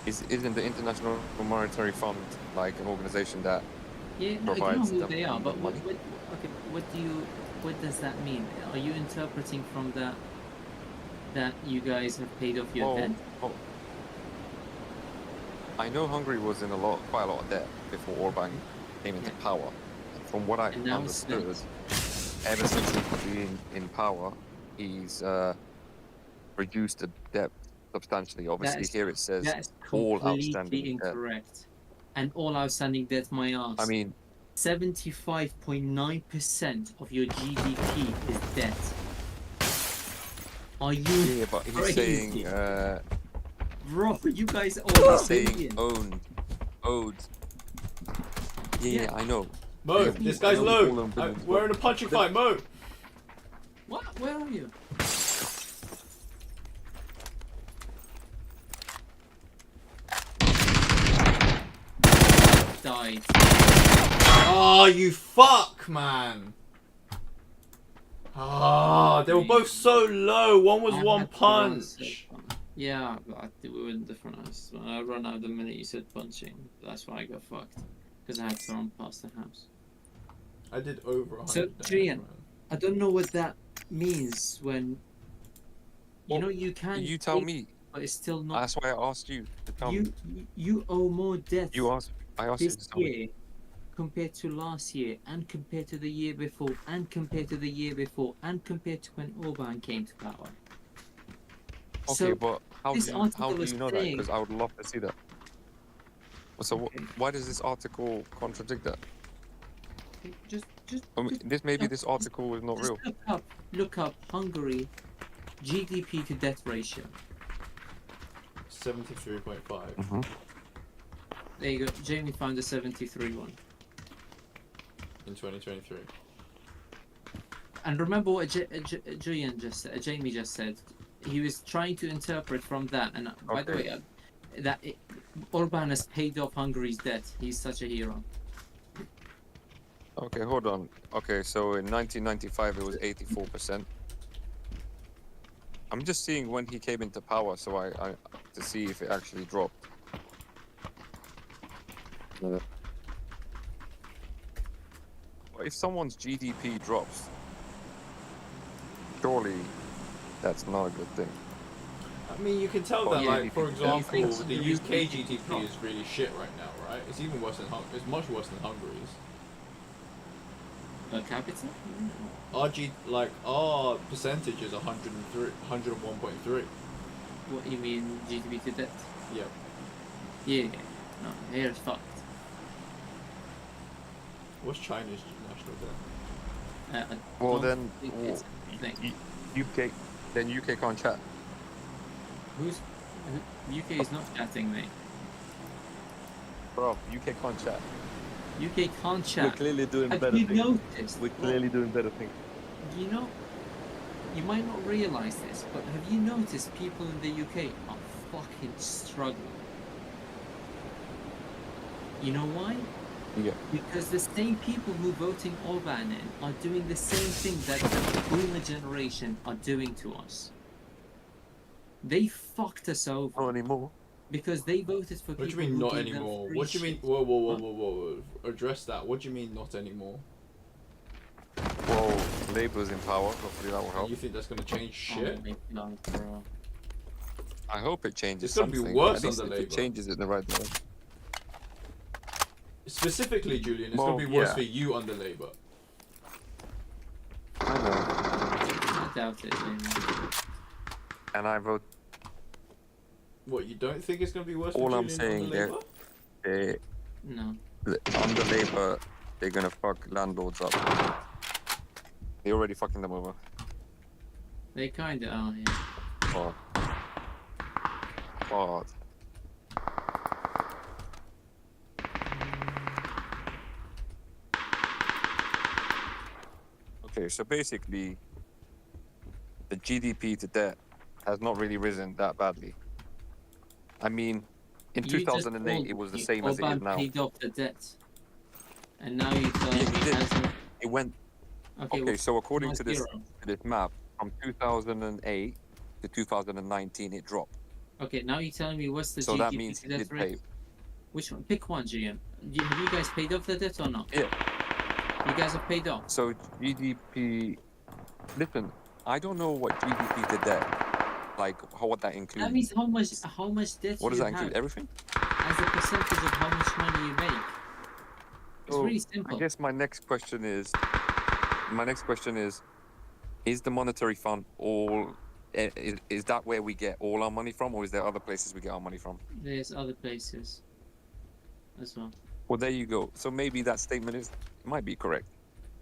S3: isn't the International Monetary Fund like an organization that
S1: Yeah, no, I know
S3: provides
S1: who
S3: them
S1: they are, but
S3: money?
S1: what does that mean? Are you interpreting from that you guys have paid off your debt?
S3: Well, I know Hungary was in quite a lot of debt before Orban came into power. From what I
S1: And now it's
S3: understood, ever since he's been in power, he's reduced the debt substantially. Obviously, here it says
S1: that is
S3: all
S1: completely
S3: outstanding debt.
S1: incorrect. And all outstanding debt, my ass.
S3: I mean,
S1: 75.9% of your GDP is debt. Are you
S3: yeah, but he's
S1: crazy?
S3: saying,
S1: Bro, you guys
S3: he's
S1: owe
S3: saying
S1: billion.
S3: owed. Yeah, I know.
S2: Mo,
S3: Yeah,
S2: this
S3: I
S2: guy's
S3: know we
S2: low.
S3: call them billions,
S2: We're in a punching fight, Mo.
S1: What? Where are you? Died.
S2: Oh, you fuck, man. Ah, they were both so low. One was
S1: I
S2: one
S1: had to run
S2: punch.
S1: so far. Yeah, but I think we were in different houses. When I run out the minute you said punching, that's why I got fucked. Because I had to run past the house.
S2: I did over 100
S1: So,
S2: damage,
S1: Julian,
S2: man.
S1: I don't know what that means when you
S3: Well,
S1: know you can.
S3: You tell me.
S1: but it's still not.
S3: That's why I asked you to tell me.
S1: You owe more debt
S3: I asked you
S1: this
S3: to tell me.
S1: year compared to last year, and compared to the year before, and compared to the year before, and compared to when Orban came to power.
S3: Okay,
S1: So
S3: but how
S1: this
S3: do
S1: article
S3: you
S1: is
S3: know that?
S1: saying.
S3: Because I would love to see that. So
S1: Okay.
S3: why does this article contradict that?
S1: Just
S3: I mean, this article is not
S1: just
S3: real.
S1: look up Hungary GDP to debt ratio.
S2: 73.5
S1: There you go. Jamie found the 73 one.
S2: in 2023.
S1: And remember what Julian just said, Jamie just said. He was trying to interpret from that. And by the way, Orban has paid off Hungary's debt. He's such a hero.
S3: Okay, hold on. Okay, so in 1995 it was 84%. I'm just seeing when he came into power, so I to see if it actually dropped. But if someone's GDP drops, surely That's not a good thing.
S2: I mean, you can tell
S3: Oh,
S2: that,
S3: yeah,
S2: like, for
S3: you
S2: example,
S1: think
S2: the
S1: Hungary's
S2: UK
S1: GDP
S2: GDP is really shit right now, right? It's even worse than it's much worse than Hungary's.
S1: Per capita?
S2: Our percentage is 101.3.
S1: What you mean GDP to debt?
S2: Yeah.
S1: Yeah. No, here it's fucked.
S2: What's China's national debt?
S1: I
S3: Well,
S1: don't
S3: then,
S1: think it's a thing.
S3: UK, then UK can't chat.
S1: UK is not chatting, mate.
S3: Bro, UK can't chat.
S1: UK can't
S3: We're
S1: chat.
S3: clearly doing
S1: Have
S3: better
S1: you
S3: things.
S1: noticed?
S3: We're clearly doing better things.
S1: You know, you might not realize this, but have you noticed people in the UK are fucking struggling? You know why?
S3: Yeah.
S1: Because the same people who voting Orban in are doing the same thing that the boomer generation are doing to us. They fucked us over
S3: Not anymore.
S1: because they voted for
S2: What do you
S1: people
S2: mean
S1: who
S2: not
S1: gave them
S2: anymore?
S1: free
S2: What do you mean?
S1: shit.
S2: Whoa. Address that. What do you mean not anymore?
S3: Well, Labour's in power. Hopefully that will help.
S2: You think that's gonna change shit?
S1: Oh my god, bro.
S3: I hope it changes
S2: It's gonna be
S3: something.
S2: worse
S3: At least
S2: under
S3: if it
S2: Labour.
S3: changes it in the right direction.
S2: Specifically, Julian, it's
S3: Well,
S2: gonna be worse
S3: yeah.
S2: for you under Labour.
S3: I know.
S1: I doubt it. Man.
S3: And I vote.
S2: What, you don't think it's gonna be worse
S3: All
S2: for
S3: I'm
S2: Julian
S3: saying
S2: under
S3: there-
S2: Labour?
S1: No.
S3: Under Labour, they're gonna fuck landlords up. They're already fucking them over.
S1: They kinda are, yeah.
S3: God. God. Okay, so basically, the GDP to debt has not really risen that badly. I mean, in
S1: You just
S3: 2008,
S1: told
S3: it was the
S1: me
S3: same as it is
S1: Orban
S3: now.
S1: paid off the debt. And now you're telling
S3: Yeah,
S1: me
S3: he did.
S1: it hasn't.
S3: It went.
S1: Okay,
S3: Okay, so according
S1: well,
S3: to this
S1: zero.
S3: map, from 2008 to 2019, it dropped.
S1: Okay, now you're telling me what's the
S3: So
S1: GDP
S3: that means
S1: to
S3: he
S1: debt
S3: did
S1: rate?
S3: pay.
S1: Which one? Pick one, Julian. Have you guys paid off the debt or not?
S3: Yeah.
S1: You guys have paid off.
S3: So GDP. Listen, I don't know what GDP to debt, like what that includes.
S1: That means how much debt
S3: What does
S1: you
S3: that include?
S1: have
S3: Everything?
S1: as a percentage of how much money you make. It's
S3: So,
S1: really simple.
S3: I guess my next question is, is the monetary fund all? Is that where we get all our money from, or is there other places we get our money from?
S1: There's other places as well.
S3: Well, there you go. So maybe that statement might be correct.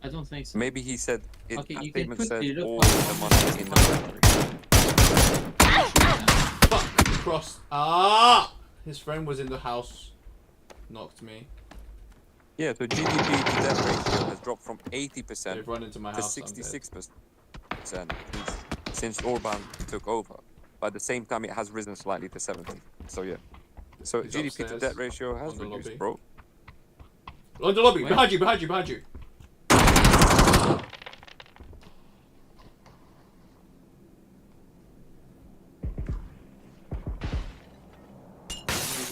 S1: I don't think so.
S3: Maybe he said
S1: Okay,
S3: that
S1: you can
S3: statement said
S1: quickly look
S3: all
S1: what
S3: the money is in the monetary.
S2: Fuck! Cross. Ah! His friend was in the house. Knocked me.
S3: Yeah, so GDP to debt ratio has dropped from 80%
S2: They've run into my
S3: to
S2: house. I'm dead.
S3: 66% since Orban took over. But at the same time, it has risen slightly to 70. So yeah. So
S2: He's
S3: GDP to
S2: upstairs
S3: debt ratio has
S2: on the
S3: reduced,
S2: lobby.
S3: bro.
S2: On the lobby!
S1: Where?
S2: Behind you! Behind you! Behind you!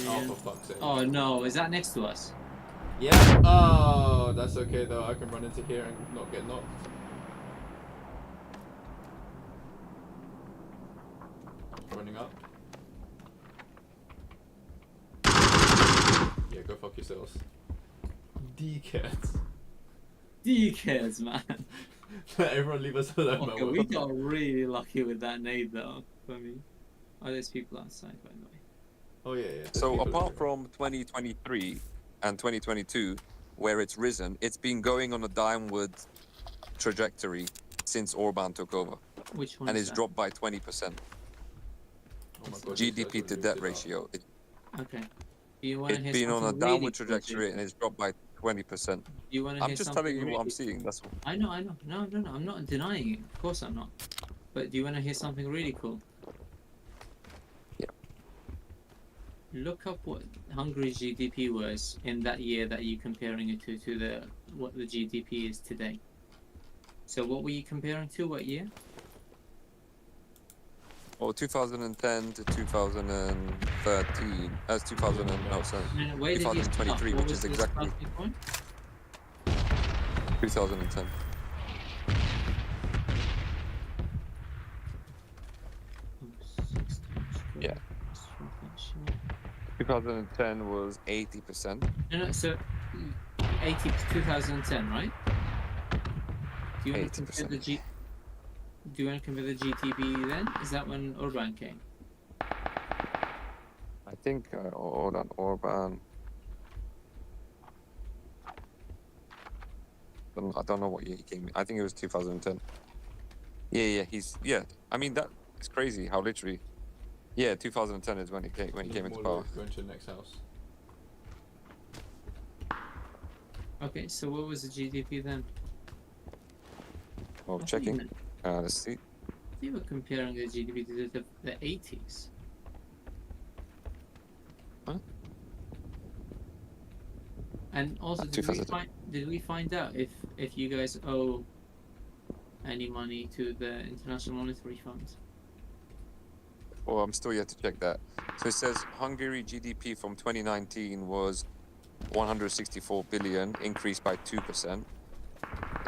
S2: Oh, for fuck's sake.
S1: Oh no, is that next to us?
S2: Yeah. Oh, that's okay though. I can run into here and not get knocked. Running up. Yeah, go fuck yourselves. Dickheads.
S1: Dickheads, man.
S2: Everyone leave us alone.
S1: Okay,
S2: man.
S1: we got really lucky with that nade though, for me. Oh, there's people outside, by the way.
S2: Oh yeah, yeah.
S3: So
S2: People
S3: apart
S2: everywhere.
S3: from 2023 and 2022, where it's risen, it's been going on a downward trajectory since Orban took over,
S1: Which one?
S3: and
S1: is
S3: it's
S1: that?
S3: dropped by 20%.
S2: Oh my God, these guys
S3: GDP
S2: are
S3: to
S2: really
S3: debt
S2: good
S3: ratio.
S1: Okay. Do you want to
S3: It's
S1: hear
S3: been on a
S1: something really
S3: downward
S1: cool,
S3: trajectory
S1: Julian?
S3: and it's dropped by 20%.
S1: Do you want to
S3: I'm
S1: hear
S3: just
S1: something
S3: telling you
S1: really
S3: what I'm
S1: cool?
S3: seeing. That's all.
S1: I know. No, I'm not denying it. Of course I'm not. But do you want to hear something really cool?
S3: Yeah.
S1: Look up what Hungary's GDP was in that year that you're comparing it to what the GDP is today. So what were you comparing to? What year?
S3: Well, 2010 to 2013. That's 2000. No, sorry.
S1: No, where did you
S3: 2023,
S1: start? What
S3: which
S1: was
S3: is
S1: the
S3: exactly
S1: starting point?
S3: 2010. 2010 was 80%.
S1: No, so 80 to 2010, right? Do you want to compare
S3: 80%.
S1: the G? Do you want to compare the GTP then? Is that when Orban came?
S3: I think, hold on, Orban. I don't know what year he came in. I think it was 2010. Yeah, yeah. I mean, that it's crazy how literally. Yeah, 2010 is when he came into power.
S2: Going to the next house.
S1: Okay, so what was the GDP then?
S3: Well,
S1: I
S3: checking.
S1: think
S3: Let's see.
S1: they were comparing the GDP to the 80s.
S3: Huh?
S1: And also, did we find out if you guys owe any money to the International Monetary Fund?
S3: Oh, I'm still yet to check that. So it says Hungary GDP from 2019 was 164 billion, increased by 2%.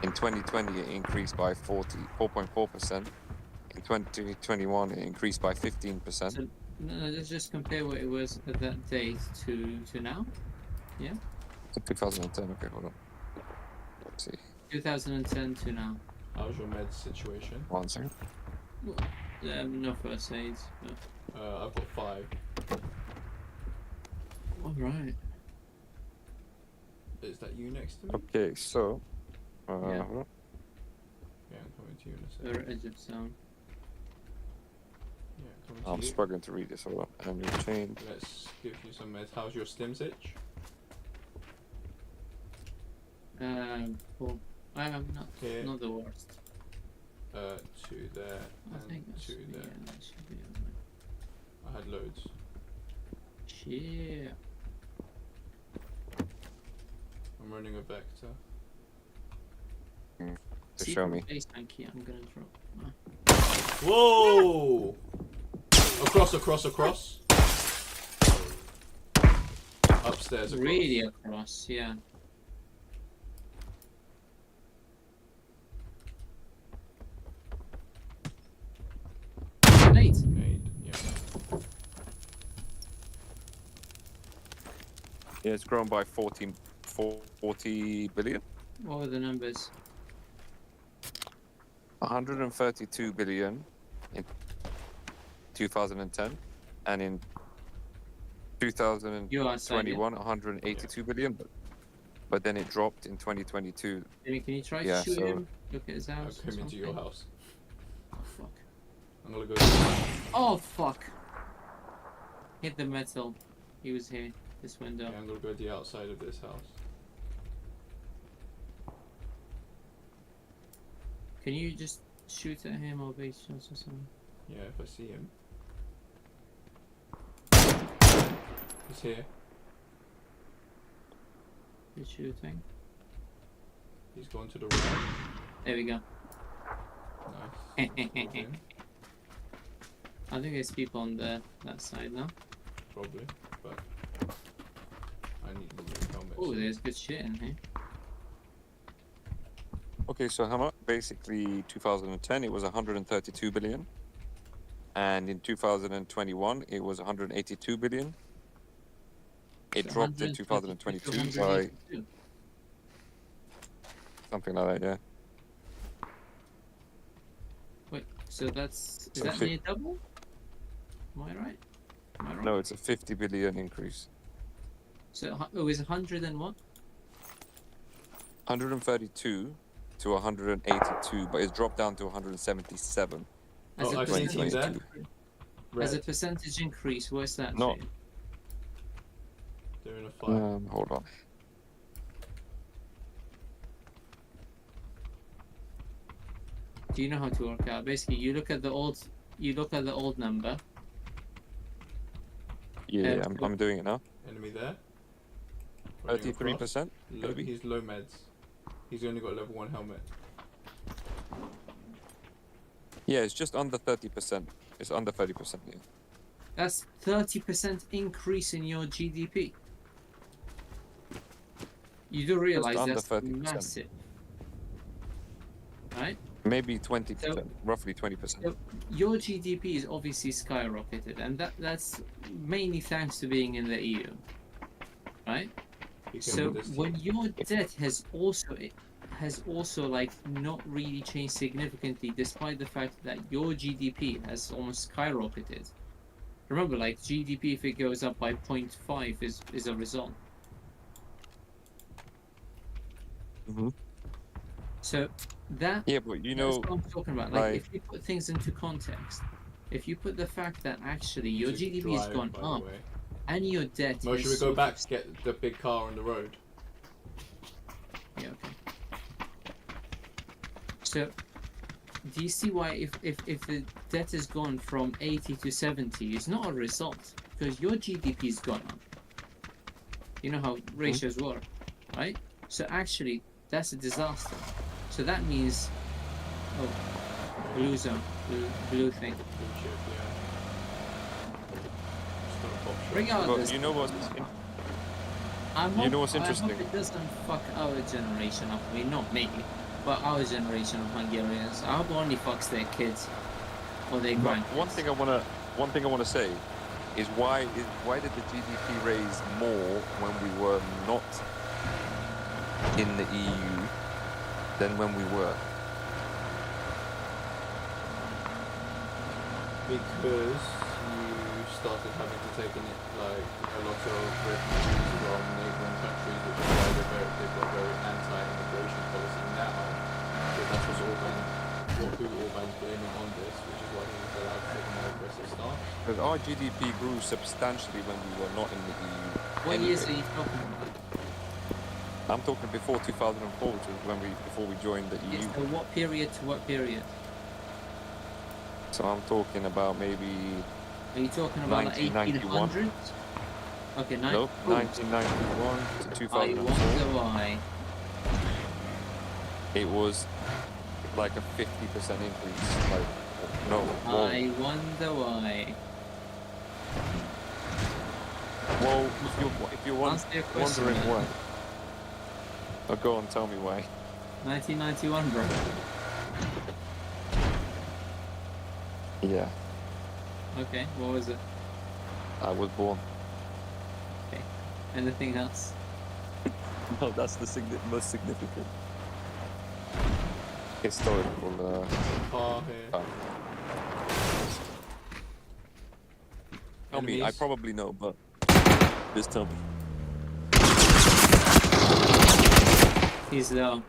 S3: In 2020, it increased by 4.4%. In 2021, it increased by 15%.
S1: So no, let's just compare what it was at that date to now. Yeah.
S3: 2010. Okay, hold on. Let's see.
S1: 2010 to now.
S2: How's your med situation?
S3: 1 second.
S1: No first aids.
S2: I've got 5.
S1: All right.
S2: Is that you next to me?
S3: Okay, so.
S1: Yeah.
S2: Yeah, I'm coming to you in a
S1: Or
S2: second.
S1: is it sound?
S2: Yeah, coming to
S3: I'm
S2: you.
S3: struggling to read this. Hold on. Annual change.
S2: Let's give you some meds. How's your stims itch?
S1: Cool. I'm
S2: Here.
S1: not the worst.
S2: To there
S1: I think
S2: and
S1: that
S2: to
S1: should be,
S2: there.
S1: that should be alright.
S2: I had loads.
S1: Shit.
S2: I'm running a vector.
S3: To
S1: See
S3: show
S1: from
S3: me.
S1: base tank, I'm gonna drop.
S2: Whoa! Across. Upstairs across.
S1: Really across, yeah. Nate.
S2: Made, yeah.
S3: Yeah, it's grown by 40 billion.
S1: What were the numbers?
S3: 132 billion in 2010, and in
S1: You are saying
S3: 2021, 182 billion. But then it dropped in 2022.
S1: Jimmy, can you try
S3: Yeah,
S1: to shoot
S3: so-
S1: him? Look at his
S2: I'll
S1: house.
S2: come into your house.
S1: Oh fuck.
S2: I'm gonna go.
S1: Oh fuck. Hit the metal. He was here. This window.
S2: Yeah, I'm gonna go the outside of this house.
S1: Can you just shoot at him or base shots or something?
S2: Yeah, if I see him. He's here.
S1: Good shooting.
S2: He's gone to the right.
S1: There we go.
S2: Nice. Okay,
S1: I think there's people on that side now.
S2: probably, but I need the new helmet.
S1: Oh, there's good shit in here.
S3: Okay, so how much? Basically, 2010 it was 132 billion, and in 2021 it was 182 billion. It
S1: So
S3: dropped in
S1: 122 to
S3: 2022 by
S1: 182.
S3: something like that. Yeah.
S1: Wait, so is
S3: So
S1: that
S3: fi-
S1: near double? Am I right? Am I right?
S3: No, it's a 50 billion increase.
S1: So it was 100 and what?
S3: 132 to 182, but it's dropped down to 177.
S1: As
S2: Oh,
S1: a
S2: I see him
S1: percentage
S2: there.
S1: increase. As a
S2: Red.
S1: percentage increase, what's that?
S3: No.
S1: for you?
S2: They're in a fight.
S3: Hold on.
S1: Do you know how to work out? Basically, you look at the old number.
S3: Yeah, I'm doing it now.
S2: Enemy there. Running across.
S3: 33%. maybe?
S2: He's low meds. He's only got level 1 helmet.
S3: Yeah, it's just under 30%. It's under 30%. Yeah.
S1: That's 30% increase in your GDP. You do realize
S3: under
S1: that's
S3: 30%.
S1: massive, right?
S3: Maybe 20%,
S1: So-
S3: roughly 20%.
S1: So your GDP is obviously skyrocketed, and that's mainly thanks to being in the EU, right?
S2: You can
S1: So
S2: do this.
S1: when your debt has also like not really changed significantly, despite the fact that your GDP has almost skyrocketed. Remember, like GDP, if it goes up by 0.5, is a result.
S3: Mhm.
S1: So that
S3: Yeah, but you
S1: that's
S3: know,
S1: what I'm talking about. Like,
S3: like,
S1: if you put things into context, if you put the fact that actually your
S2: To
S1: GDP has
S2: drive,
S1: gone
S2: by the
S1: up
S2: way.
S1: and your debt
S2: Mo,
S1: has
S2: should we go
S1: sort
S2: back
S1: of...
S2: get the big car on the road?
S1: Yeah, okay. So, do you see why if the debt has gone from 80 to 70, it's not a result, because your GDP's gone up. You know how ratios work, right? So actually, that's a disaster. So that means, oh, blue zone, blue thing.
S2: Blue chip, yeah. Just gonna pop straight.
S1: Regardless,
S3: but you know what's
S1: I
S3: interesting?
S1: hope it doesn't fuck our generation up. I mean, not me, but our generation of Hungarians. I hope it only fucks their kids or their
S3: But
S1: grandkids.
S3: one thing I wanna say is why did the GDP raise more when we were not in the EU than when we were?
S2: Because you started having to take in it like a lot of refugees from neighbouring countries, which is why they've got very anti-immigration policy now. So that's what's who Orban's blaming on this, which is why he's allowed to take a more aggressive stance.
S3: Because our GDP grew substantially when we were not in the EU.
S1: What years are
S3: anyway.
S1: you talking about?
S3: I'm talking before 2004, which is before we joined the EU.
S1: Yes, so what period to what period?
S3: So I'm talking about maybe
S1: Are you talking about like
S3: 1991?
S1: 1800s? Okay,
S3: Nope, 1991 to
S1: I
S3: 2004.
S1: wonder why.
S3: It was like a 50% increase. Like, no, whoa,
S1: I wonder why.
S3: whoa. If you're
S1: Answer your question,
S3: wondering
S1: man.
S3: why, oh, go on, tell me why.
S1: 1991, bro.
S3: Yeah,
S1: Okay, what was it?
S3: I was born.
S1: Okay. Anything else?
S3: No, that's the most significant historical.
S2: Car here.
S3: Tell me, I
S2: Enemies.
S3: probably know, but just tell me.
S1: He's low.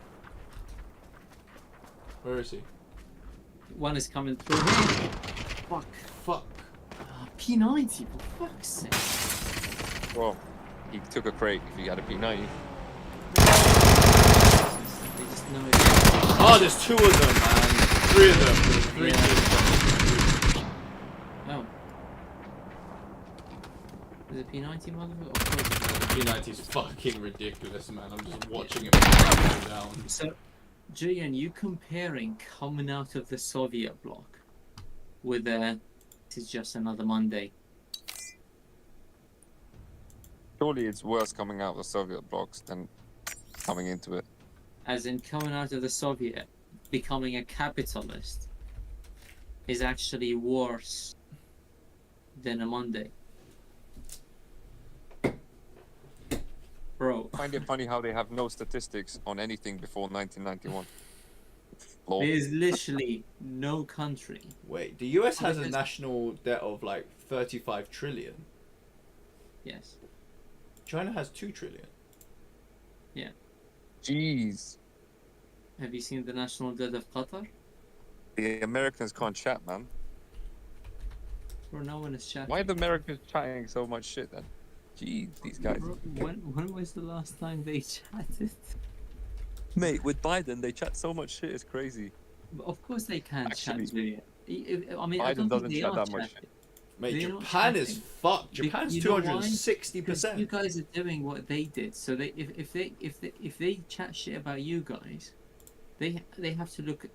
S2: Where is he?
S1: One is coming through here. Fuck.
S2: Fuck.
S1: P90, for fuck's sake.
S3: Well, he took a crate if he had a P90.
S1: They just know it.
S2: Oh, there's two of them, man. Three of them. There's three
S1: Yeah.
S2: teams.
S1: Oh. Is it P90, motherfucker? Of course it is.
S2: P90's fucking ridiculous, man. I'm just watching it go down.
S1: So, Julian, you comparing coming out of the Soviet bloc with this is just another Monday.
S3: Surely it's worse coming out of the Soviet blocks than coming into it.
S1: As in coming out of the Soviet, becoming a capitalist is actually worse than a Monday. Bro,
S3: I find it funny how they have no statistics on anything before 1991. Lol.
S1: there's literally no country.
S2: Wait, the US has a national debt of like 35 trillion.
S1: Yes.
S2: China has 2 trillion.
S3: Jeez.
S1: Have you seen the national debt of Qatar?
S3: The Americans can't chat, man.
S1: Bro, no one is chatting.
S3: Why are the Americans chatting so much shit then? Jeez, these guys.
S1: Bro, when was the last time they chatted?
S3: Mate, with Biden, they chat so much shit, it's crazy.
S1: But of course they can
S3: Actually,
S1: chat, Julian. I mean, I
S3: Biden
S1: don't
S3: doesn't
S1: think they
S3: chat
S1: are
S3: that much
S1: chatting.
S3: shit.
S2: Mate,
S1: They're not
S2: Japan is
S1: chatting.
S2: fucked. Japan's
S1: You know why?
S2: 260%.
S1: Because you guys are doing what they did. So they, if they chat shit about you guys, they have to look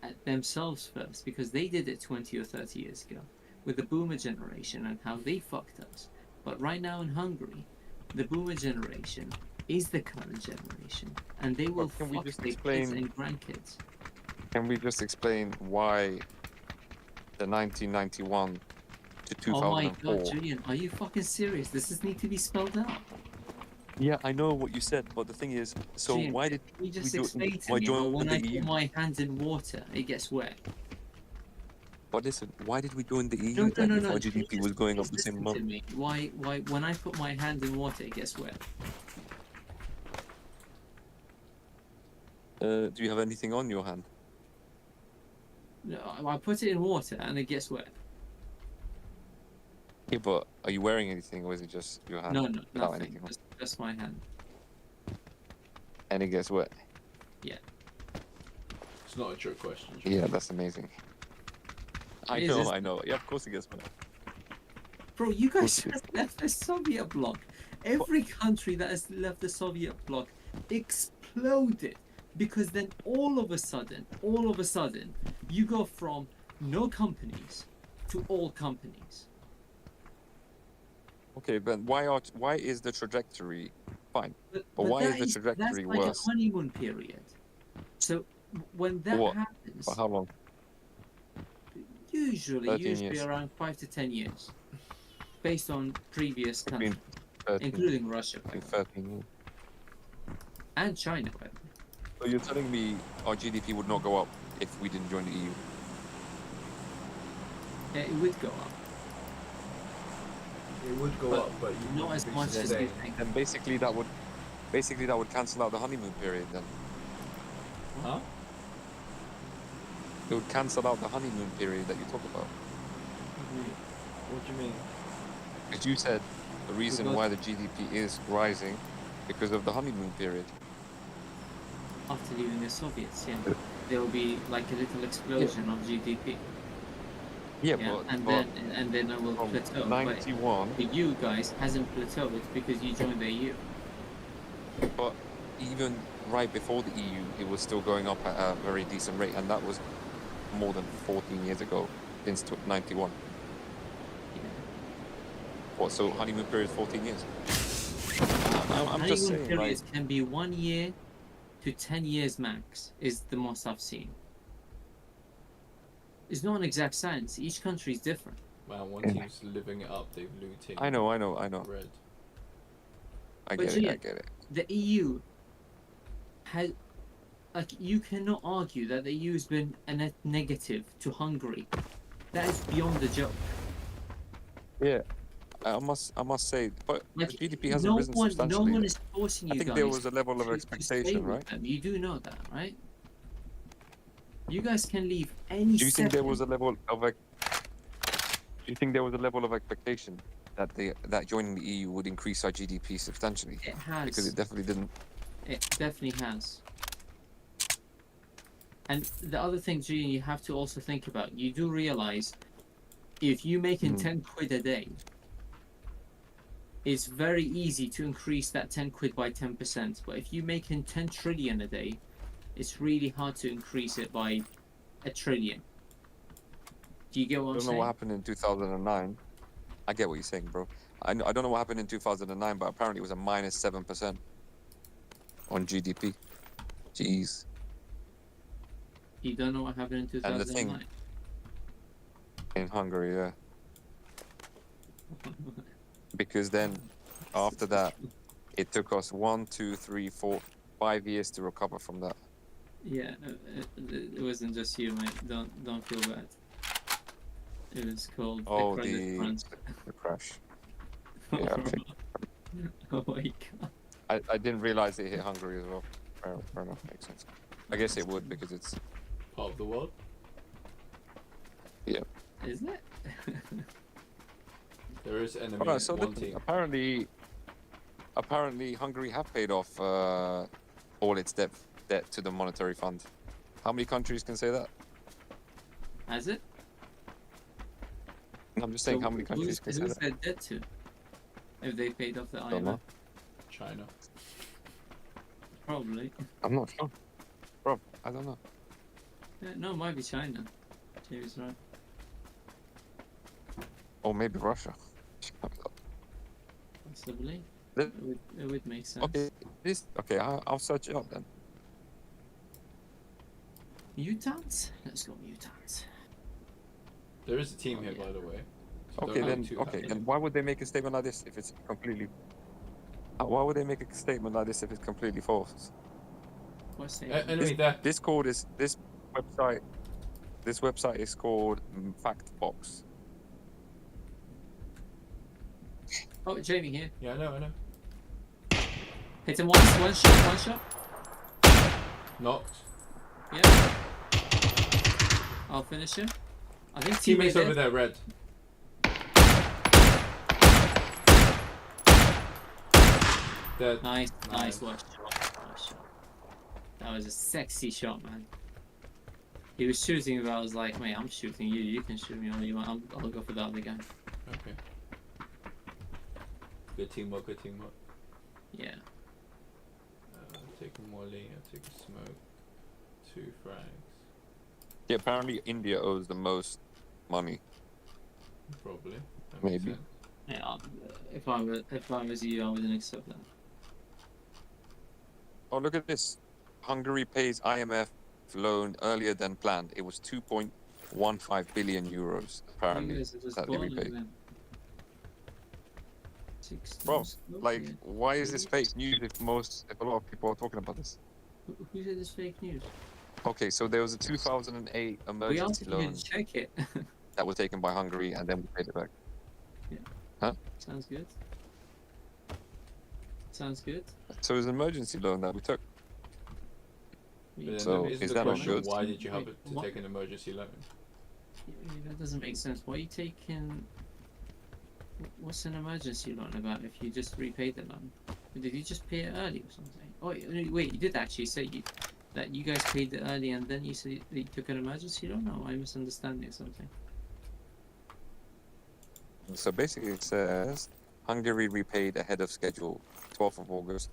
S1: at themselves first, because they did it 20 or 30 years ago with the boomer generation and how they fucked us. But right now in Hungary, the boomer generation is the current generation, and they will
S3: But can we
S1: fuck
S3: just
S1: their kids
S3: explain-
S1: and grandkids.
S3: Can we just explain why the 1991 to
S1: Oh my
S3: 2004?
S1: god, Julian, are you fucking serious? This does need to be spelled out.
S3: Yeah, I know what you said, but the thing is, so
S1: Julian,
S3: why did
S1: can you just
S3: we do?
S1: explain to
S3: Why
S1: me how
S3: join
S1: when
S3: the
S1: I put
S3: EU?
S1: my hand in water, it gets wet?
S3: But listen, why did we join the EU
S1: No, no,
S3: then
S1: no,
S3: if
S1: no.
S3: our
S1: Can you
S3: GDP was going up
S1: please
S3: the same
S1: listen
S3: amount?
S1: to me? Why, when I put my hand in water, it gets wet?
S3: Do you have anything on your hand?
S1: No, I put it in water and it gets wet.
S3: Yeah, but are you wearing anything, or is it just your hand
S1: No, no,
S3: without
S1: nothing.
S3: anything on?
S1: Just my hand.
S3: And it gets wet?
S2: It's not a trick question.
S3: Yeah, that's amazing. I
S1: Is
S3: know,
S1: this-
S3: I know. Yeah, of course it gets wet.
S1: Bro, you guys
S3: Bullshit.
S1: just left the Soviet bloc. Every country that has left the Soviet bloc exploded because then all of a sudden, you go from no companies to all companies.
S3: Okay, but why is the trajectory fine? But why
S1: that
S3: is the trajectory
S1: that's like
S3: worse?
S1: a honeymoon period. So when that
S3: What?
S1: happens,
S3: For how long?
S1: usually
S3: 13 years.
S1: around 5 to 10 years, based on previous
S3: Between
S1: countries,
S3: 13,
S1: including Russia by
S3: between
S1: the way,
S3: 13 years.
S1: and China. By the way.
S3: So you're telling me our GDP would not go up if we didn't join the EU?
S1: Yeah, it would go up,
S2: It would go
S1: but
S2: up, but you
S1: not as
S2: wouldn't be
S1: much as you
S2: sustained.
S1: think.
S3: And basically that would cancel out the honeymoon period then.
S2: Huh?
S3: It would cancel out the honeymoon period that you talk about.
S2: What do you mean?
S3: Because you said the reason
S1: Because-
S3: why the GDP is rising because of the honeymoon period.
S1: After leaving the Soviets, there will be like a little explosion of GDP.
S3: Yeah,
S1: Yeah,
S3: but
S1: and then it will
S3: from
S1: plateau.
S3: 91,
S1: But you guys hasn't plateaued because you joined the EU.
S3: but even right before the EU, it was still going up at a very decent rate, and that was more than 14 years ago, since 91.
S1: Yeah.
S3: What? So honeymoon period is 14 years. I'm just
S1: Honeymoon
S3: saying, like,
S1: periods can be 1 year to 10 years max. Is the most I've seen. It's not an exact science. Each country is different.
S2: Man, one
S3: Yeah.
S2: team's living it up. They've looting.
S3: I know.
S2: Red.
S3: I
S1: But
S3: get it. I
S1: Julian,
S3: get it.
S1: The EU has, like, you cannot argue that the EU has been a net negative to Hungary. That is beyond a joke.
S3: Yeah, I must say, but
S1: Like,
S3: the GDP hasn't risen
S1: no
S3: substantially.
S1: one is forcing you
S3: I think
S1: guys
S3: there was a level of
S1: to stay
S3: expectation,
S1: with
S3: right?
S1: them. You do know that, right? You guys can leave any
S3: Do you think there was
S1: second.
S3: a level of do you think there was a level of expectation that that joining the EU would increase our GDP substantially?
S1: It has.
S3: Because it definitely didn't.
S1: It definitely has. And the other thing, Julian, you have to also think about, you do realize if you making 10 quid a day, it's very easy to increase that 10 quid by 10%. But if you're making 10 trillion a day, it's really hard to increase it by a trillion. Do you get what
S3: I
S1: I'm
S3: don't know
S1: saying?
S3: what happened in 2009. I get what you're saying, bro. I don't know what happened in 2009, but apparently it was a minus 7% on GDP. Jeez.
S1: You don't know what happened in
S3: And the
S1: 2009?
S3: thing- In Hungary, yeah. Because then, after that, it took us 1, 2, 3, 4, 5 years to recover from that.
S1: Yeah, it wasn't just you, mate. Don't feel bad. It was called
S3: Oh,
S1: the credit
S3: the
S1: crunch.
S3: the crash. Yeah, okay.
S1: Oh my god.
S3: I didn't realize it hit Hungary as well. Fair enough, makes sense. I guess it would because it's
S2: Part of the world.
S1: Is it?
S2: There is enemy
S3: Alright, so
S2: one team.
S3: apparently Hungary have paid off all its debt to the monetary fund. How many countries can say that?
S1: Has it?
S3: I'm just saying,
S1: So
S3: how many countries can say
S1: who's
S3: that?
S1: their debt to? If they paid off the
S3: Don't
S1: IMF?
S3: know.
S2: China.
S1: Probably.
S3: I'm not sure, bro. I don't know.
S1: Yeah, no, it might be China. Jamie's right.
S3: Or maybe Russia.
S1: Possibly.
S3: Let-
S1: It would make sense.
S3: Okay, I'll search it up then.
S1: Mutants? Let's go mutants.
S2: There is a team
S1: Oh,
S2: here,
S1: yeah.
S2: by the way. So
S3: Okay,
S2: don't
S3: then
S2: look too
S3: okay,
S2: happy.
S3: then why would they make a statement like this if it's completely? Why would they make a statement like this if it's completely false?
S1: What's that?
S2: Enemy there.
S3: This code is this website. This website is called Factbox.
S1: Oh, Jamie here.
S2: Yeah, I know.
S1: Hit him once, one shot.
S2: Knocked.
S1: Yeah. I'll finish him. I think
S2: Teammates
S1: teammate
S2: over there, red. Dead.
S1: Nice
S2: Nice.
S1: one shot. Nice shot. That was a sexy shot, man. He was shooting, but I was like, mate, I'm shooting you. You can shoot me all you want. I'll go for the other guy.
S2: Okay. Good teamwork.
S1: Yeah.
S2: Take a molly, I'll take a smoke. 2 frags.
S3: Yeah, apparently India owes the most money.
S2: Probably. That makes
S3: Maybe.
S2: sense.
S1: Yeah. If I was you, I wouldn't accept that.
S3: Oh, look at this. Hungary pays IMF loan earlier than planned. It was 2.15 billion euros,
S1: You
S3: apparently,
S1: guys are just
S3: that they
S1: balling,
S3: repaid.
S1: man. 6
S3: Bro,
S1: times.
S3: like,
S1: Okay.
S3: why is this fake news if a lot of people are talking about this?
S1: Who said this fake news?
S3: Okay, so there was a 2008
S1: We
S3: emergency
S1: asked you
S3: loan
S1: to check it.
S3: that was taken by Hungary, and then we paid it back.
S1: Sounds good. Sounds good.
S3: So it was an emergency loan that we took.
S2: But then
S3: So,
S2: isn't
S3: is
S2: the
S3: that not
S2: question,
S3: good?
S2: why did you have to
S1: What?
S2: take an emergency loan?
S1: Yeah, that doesn't make sense. Why are you taking? What's an emergency loan about if you just repaid the loan? Did you just pay it early or something? Oh wait, you did actually say that you guys paid it early and then you said you took an emergency loan. No, I'm misunderstanding something.
S3: So basically it says Hungary repaid ahead of schedule, 12th of August,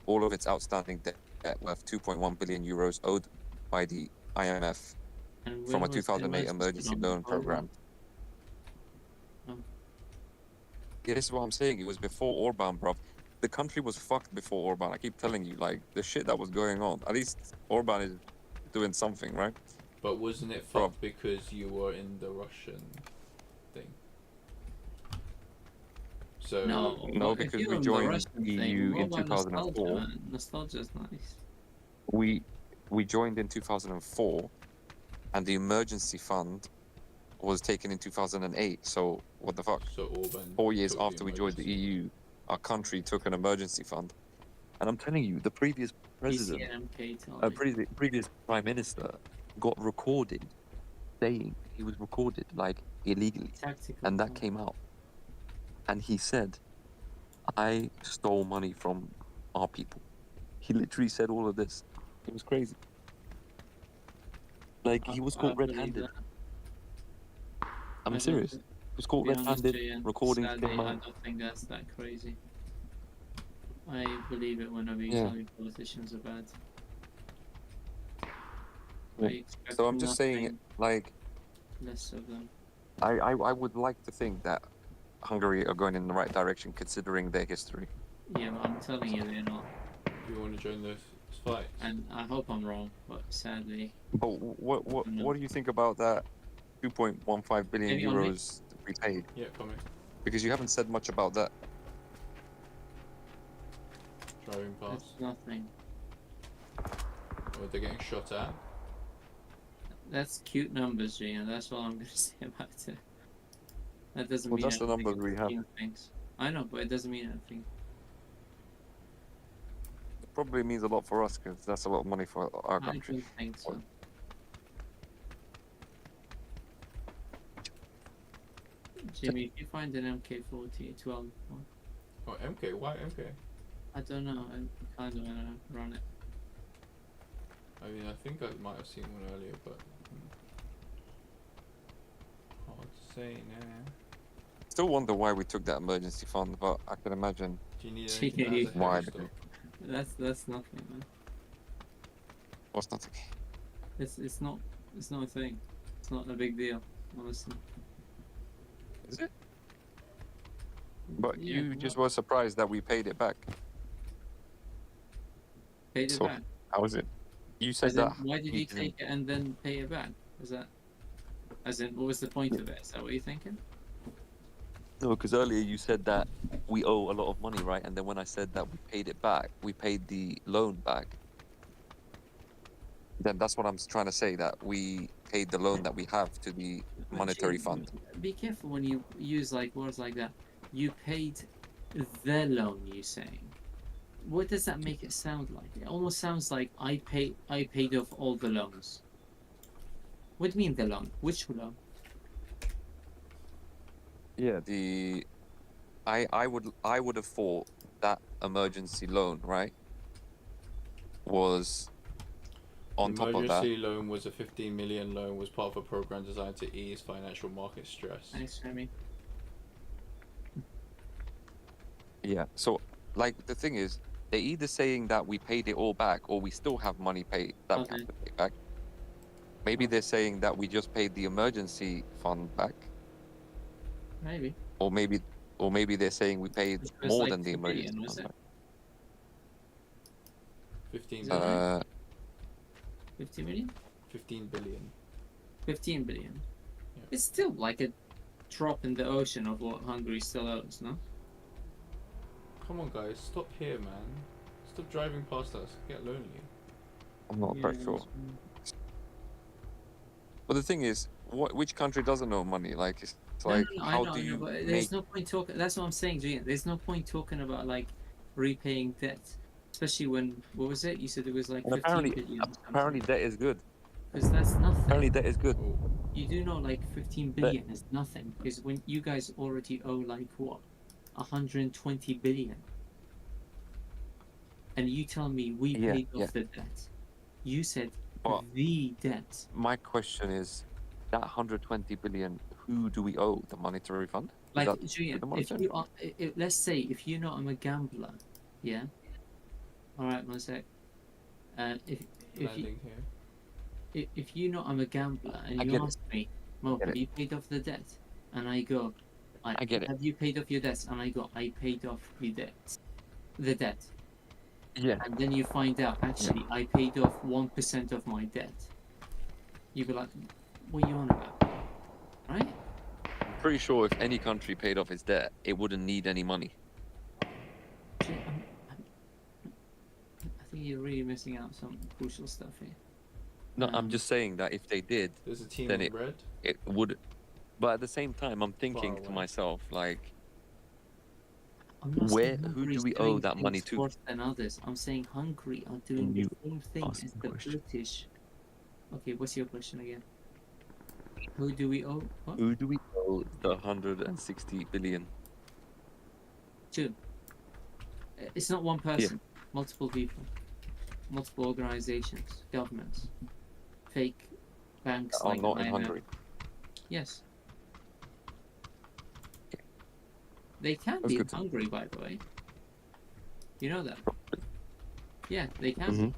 S3: all of its outstanding debt worth 2.1 billion euros owed by the IMF
S1: And
S3: from a
S1: when was the
S3: 2008 emergency loan
S1: Before
S3: program.
S1: Oh.
S3: Yeah, this is what I'm saying. It was before Orban, bruv. The country was fucked before Orban. I keep telling you, like, the shit that was going on. At least Orban is doing something, right?
S2: But wasn't it
S3: Bro.
S2: fucked because you were in the Russian thing? So
S1: No,
S3: No,
S1: but if
S3: because
S1: you're
S3: we
S1: on the
S3: joined
S1: Russian
S3: EU
S1: thing, what
S3: in
S1: about nostalgia,
S3: 2004.
S1: man? Nostalgia's nice.
S3: We joined in 2004, and the emergency fund was taken in 2008. So what the fuck?
S2: So Orban
S3: 4 years
S2: took the
S3: after we joined the
S2: emergency.
S3: EU, our country took an emergency fund. And I'm telling you, the previous president,
S1: ECMK
S3: previous prime minister, got recorded saying he was recorded like illegally,
S1: tactical.
S3: and that
S1: Tom.
S3: came out. And he said, "I stole money from our people." He literally said all of this. It was crazy. Like he was
S1: I
S3: caught
S1: believe
S3: red-handed.
S1: that.
S3: I'm
S1: I
S3: serious.
S1: don't-
S3: He was caught
S1: To be honest,
S3: red-handed.
S1: Julian,
S3: Recordings
S1: sadly,
S3: came
S1: I
S3: out.
S1: don't think that's that crazy. I believe it whenever you
S3: Yeah.
S1: tell me politicians are bad.
S3: Yeah.
S1: I expect
S3: So I'm just saying,
S1: nothing
S3: like,
S1: less of them.
S3: I would like to think that Hungary are going in the right direction considering their history.
S1: Yeah, but I'm telling you they're not.
S2: Do you want to join this fight?
S1: And I hope I'm wrong, but sadly.
S3: But what do you think about that 2.15 billion
S1: Maybe on me?
S3: euros repaid?
S2: Yeah, come here.
S3: Because you haven't said much about that.
S2: Driving past.
S1: That's nothing.
S2: Oh, they're getting shot at.
S1: That's cute numbers, G, and that's all I'm gonna say about it. That doesn't
S3: Well,
S1: mean
S3: that's the
S1: anything
S3: numbers
S1: in
S3: we
S1: the
S3: have.
S1: scheme of things. I know, but it doesn't mean anything.
S3: It probably means a lot for us because that's a lot of money for our
S1: I
S3: country.
S1: don't think so. Jimmy, if you find an MK40 12 one,
S2: Oh, MK? Why MK?
S1: I don't know, I kind of wanna run it.
S2: I mean, I think I might have seen one earlier, but hard to say now.
S3: Still wonder why we took that emergency fund, but I can imagine.
S2: Do you need
S1: Gee,
S2: anything that has a
S3: why?
S2: heavy stock?
S1: That's nothing, man.
S3: What's nothing?
S1: It's not a thing. It's not a big deal, honestly.
S3: Is it? But
S1: Yeah,
S3: you just
S1: what?
S3: were surprised that we paid it back.
S1: Paid it
S3: So-
S1: back.
S3: How is it? You said
S1: As in,
S3: that
S1: why did
S3: he
S1: you
S3: didn't.
S1: take it and then pay it back? Is that, as in, what was the point of it? Is that what you're thinking?
S3: No, because earlier you said that we owe a lot of money, right? And then when I said that we paid it back, we paid the loan back. Then that's what I'm trying to say, that we paid the loan that we have to the
S1: But
S3: monetary
S1: Gee,
S3: fund.
S1: be careful when you use like words like that. You paid the loan, you saying. What does that make it sound like? It almost sounds like I paid off all the loans. What do you mean the loan? Which loan?
S3: Yeah, I would have thought that emergency loan, right, was on top of that.
S2: Emergency loan was a 15 million loan, was part of a program designed to ease financial market stress.
S1: Thanks, Remy.
S3: Yeah. So, like, the thing is, they're either saying that we paid it all back, or we still have money paid that we
S1: Okay.
S3: have to pay back. Maybe they're saying that we just paid the emergency fund back,
S1: Maybe.
S3: or maybe they're saying we paid
S1: Which was
S3: more
S1: like
S3: than the
S1: 2
S3: emergency
S1: billion, was
S3: fund
S1: it?
S2: 15
S1: Is that
S2: billion.
S1: right?
S3: back.
S1: 50 million?
S2: 15 billion.
S1: 15 billion.
S2: Yeah.
S1: It's still like a drop in the ocean of what Hungary still owes, no?
S2: Come on, guys, stop here, man. Stop driving past us. Get lonely.
S3: I'm not quite sure. But the thing is, which country doesn't owe money? Like, it's
S1: No,
S3: like,
S1: no,
S3: how
S1: I
S3: do
S1: know,
S3: you
S1: but
S3: make?
S1: there's no point talking. That's what I'm saying, Julian. There's no point talking about like repaying debt, especially when what was it? You said it was like
S3: And
S1: 15 billion.
S3: apparently debt is good.
S1: Because that's nothing.
S3: Apparently debt is good.
S2: Oh,
S1: You do know like 15 billion is nothing. Because when you guys already owe like what, 120 billion, and you tell me we
S3: Yeah,
S1: paid
S3: yeah.
S1: off the debt. You said
S3: But
S1: the debt.
S3: my question is, that 120 billion, who do we owe? The monetary fund? Is
S1: Like
S3: that
S1: Julian,
S3: the
S1: if
S3: monetary
S1: you
S3: fund?
S1: are, let's say if you know I'm a gambler, yeah. All right, one sec. If you
S2: landing here.
S1: if you know I'm a gambler and
S3: I
S1: you
S3: get it.
S1: ask me, Mo,
S3: Get
S1: have
S3: it.
S1: you paid off the debt? And I go,
S3: I get it.
S1: have you paid off your debts? And I go, I paid off the debt.
S3: Yeah.
S1: And then you find out, actually, I paid off 1% of my debt. You'd be like, what are you on about? Right?
S3: I'm pretty sure if any country paid off its debt, it wouldn't need any money.
S1: I think you're really missing out some crucial stuff here.
S3: No, I'm just saying that if they did,
S2: There's a team
S3: then
S2: in red.
S3: it would. But at the same time, I'm thinking to
S2: away.
S3: myself, like,
S1: I'm not
S3: who
S1: saying
S3: do
S1: Hungary's
S3: we
S1: doing
S3: owe that money
S1: things
S3: to?
S1: worse than others. I'm saying Hungary are doing
S3: Can
S1: the
S3: you
S1: same thing
S3: ask
S1: as
S3: the
S1: the
S3: question?
S1: British. Okay, what's your question again? Who do we owe? What?
S3: Who do we owe the 160 billion?
S1: Two. It's not one person. Multiple people. Multiple organizations. Governments. Fake banks
S3: Are
S1: like
S3: not in
S1: IMF.
S3: Hungary.
S1: Yes. They can
S3: That's
S1: be in
S3: good to know.
S1: Hungary, by the way. You know that? Yeah, they can
S3: Mm-hmm.
S1: be.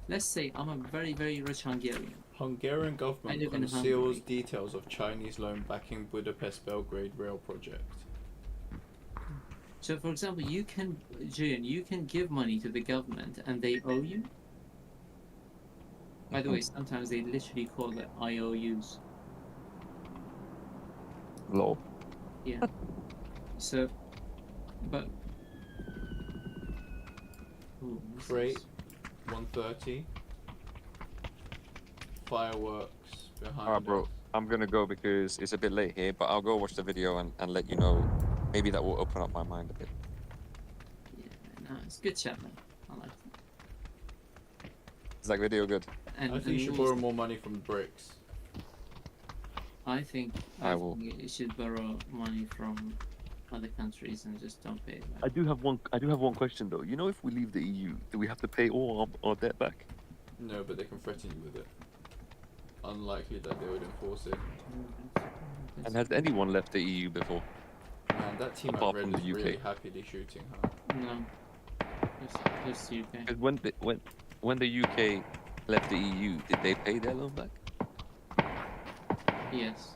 S1: Let's say I'm a very, very rich Hungarian.
S2: Hungarian
S1: I
S2: government
S1: live in
S2: conceals
S1: Hungary.
S2: details of Chinese loan backing Budapest-Belgrade rail project.
S1: So, for example, Julian, you can give money to the government and they owe you. By the way, sometimes they literally call it IOUs.
S3: Lol.
S1: Yeah. So, but. Ooh, what's
S2: Crate
S1: this?
S2: 130. Fireworks behind
S3: Alright, bro.
S2: us.
S3: I'm gonna go because it's a bit late here, but I'll go watch the video and let you know. Maybe that will open up my mind a bit.
S1: Yeah, no, it's good chat, man. I like it.
S3: Is that video good?
S1: And,
S2: I think you should
S1: and
S2: borrow
S1: also,
S2: more money from BRICS.
S1: I think
S3: I will.
S1: think you should borrow money from other countries and just don't pay it back.
S3: I do have one question though. You know, if we leave the EU, do we have to pay all our debt back?
S2: No, but they can threaten you with it. Unlikely that they would enforce it.
S3: And has anyone left the EU before?
S2: Man, that team
S3: Apart
S2: at red
S3: from
S2: is
S3: the UK.
S2: really happily shooting, huh?
S1: No. Just UK.
S3: Because when the UK left the EU, did they pay their loan back?
S1: Yes.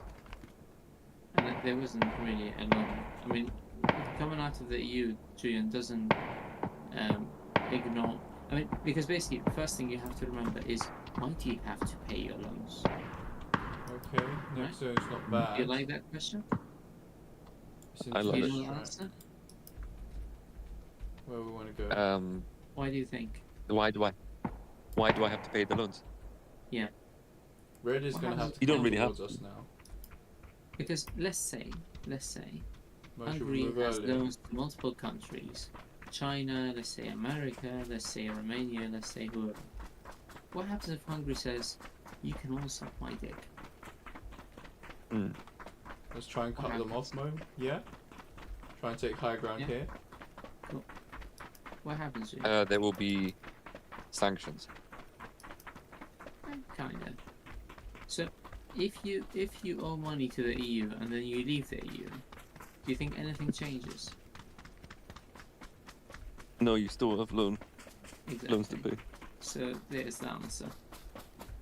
S1: And there wasn't really a loan. I mean, coming out of the EU, Julian, doesn't ignore I mean, because basically, the first thing you have to remember is why do you have to pay your loans?
S2: Okay, next zone's not
S1: Do
S2: bad.
S1: you like that question?
S2: It's
S3: I love
S1: Do you
S3: it.
S1: know the
S2: right?
S1: answer?
S2: Where we want to go?
S1: Why do you think?
S3: Why do I have to pay the loans?
S2: Red is
S1: What
S2: going to have
S1: happens
S2: to
S3: You don't
S2: come
S3: really have
S2: towards us now.
S1: Because let's say,
S2: Mo, should we
S1: Hungary
S2: move
S1: has
S2: early?
S1: loans to multiple countries. China, let's say America, let's say Romania, let's say whoever. What happens if Hungary says, you can all suck my dick?
S2: Let's try and
S1: What
S2: cut them off, Mo. Yeah? Try and take high ground
S1: Yeah.
S2: here.
S1: What happens to you?
S3: There will be sanctions.
S1: Kinda. So, if you owe money to the EU and then you leave the EU, do you think anything changes?
S3: No, you still have loans to
S1: Exactly.
S3: pay.
S1: So there's the answer.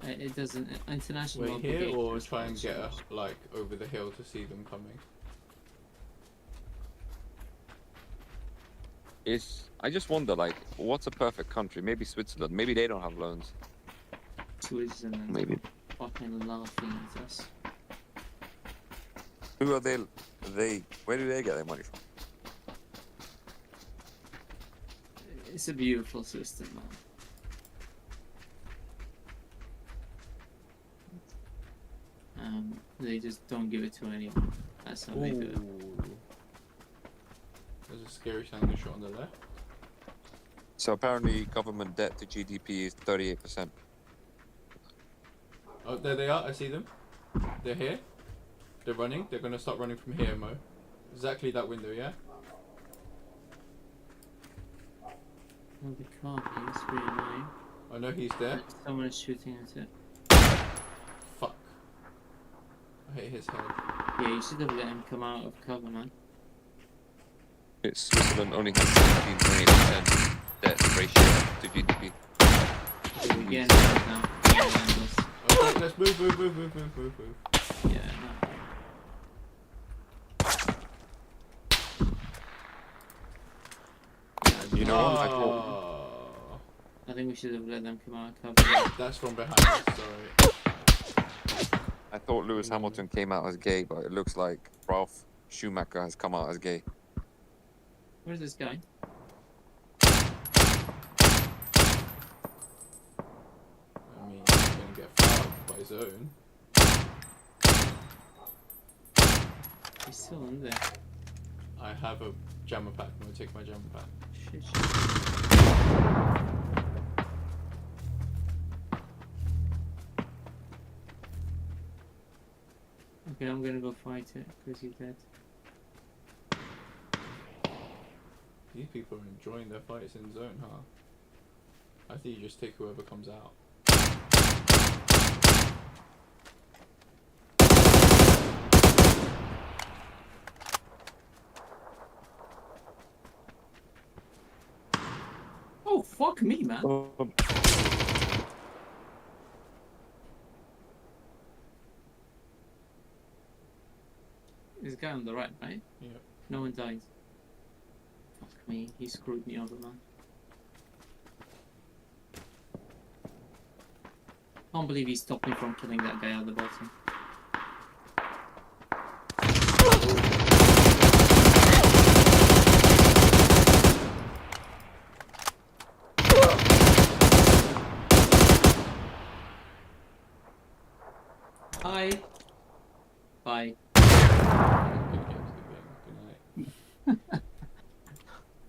S1: It doesn't. International
S2: Wait here or
S1: obligations
S2: try and
S1: don't
S2: get
S1: change.
S2: like over the hill to see them coming?
S3: I just wonder, like, what's a perfect country? Maybe Switzerland. Maybe they don't have loans.
S1: Switzerland
S3: Maybe.
S1: fucking laughing at us.
S3: Who are they? Where do they get their money from?
S1: It's a beautiful system, man. They just don't give it to anyone. That's how they do it.
S2: Ooh. There's a scary sounding shot on the left.
S3: So apparently, government debt to GDP is 38%.
S2: Oh, there they are. I see them. They're here. They're running. They're gonna start running from here, Mo. Exactly that window, yeah?
S1: No, they can't be. It's really annoying.
S2: I know he's there.
S1: Someone is shooting at it.
S2: Fuck. I hit his head.
S1: Yeah, you should have let him come out of cover, man.
S3: Switzerland only has 17.8% debt ratio to GDP.
S1: Okay, we're getting out now.
S2: Okay, let's move.
S1: Yeah, no.
S3: You know what?
S1: I think we should have let them come out of cover.
S2: That's from behind us, sorry.
S3: I thought Lewis Hamilton came out as gay, but it looks like Ralph Schumacher has come out as gay.
S1: Where's this guy?
S2: I mean, he's gonna get fucked by his own.
S1: He's still in there.
S2: I have a jammer pack. I'm gonna take my jammer pack.
S1: Shit. Okay, I'm gonna go fight it because he's dead.
S2: These people are enjoying their fights in zone, huh? I think you just take whoever comes out.
S1: Oh, fuck me, man. This guy on the right, right?
S2: Yep.
S1: No one died. Fuck me, he screwed me over, man. Can't believe he stopped me from killing that guy at the bottom. Hi. Bye.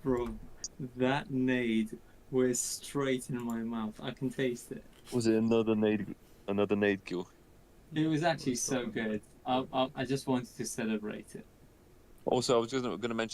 S1: Bro, that nade went straight in my mouth. I can taste it.
S3: Was it another nade kill?
S1: It was actually so good. I just wanted to celebrate it.
S3: Also, I was just going to mention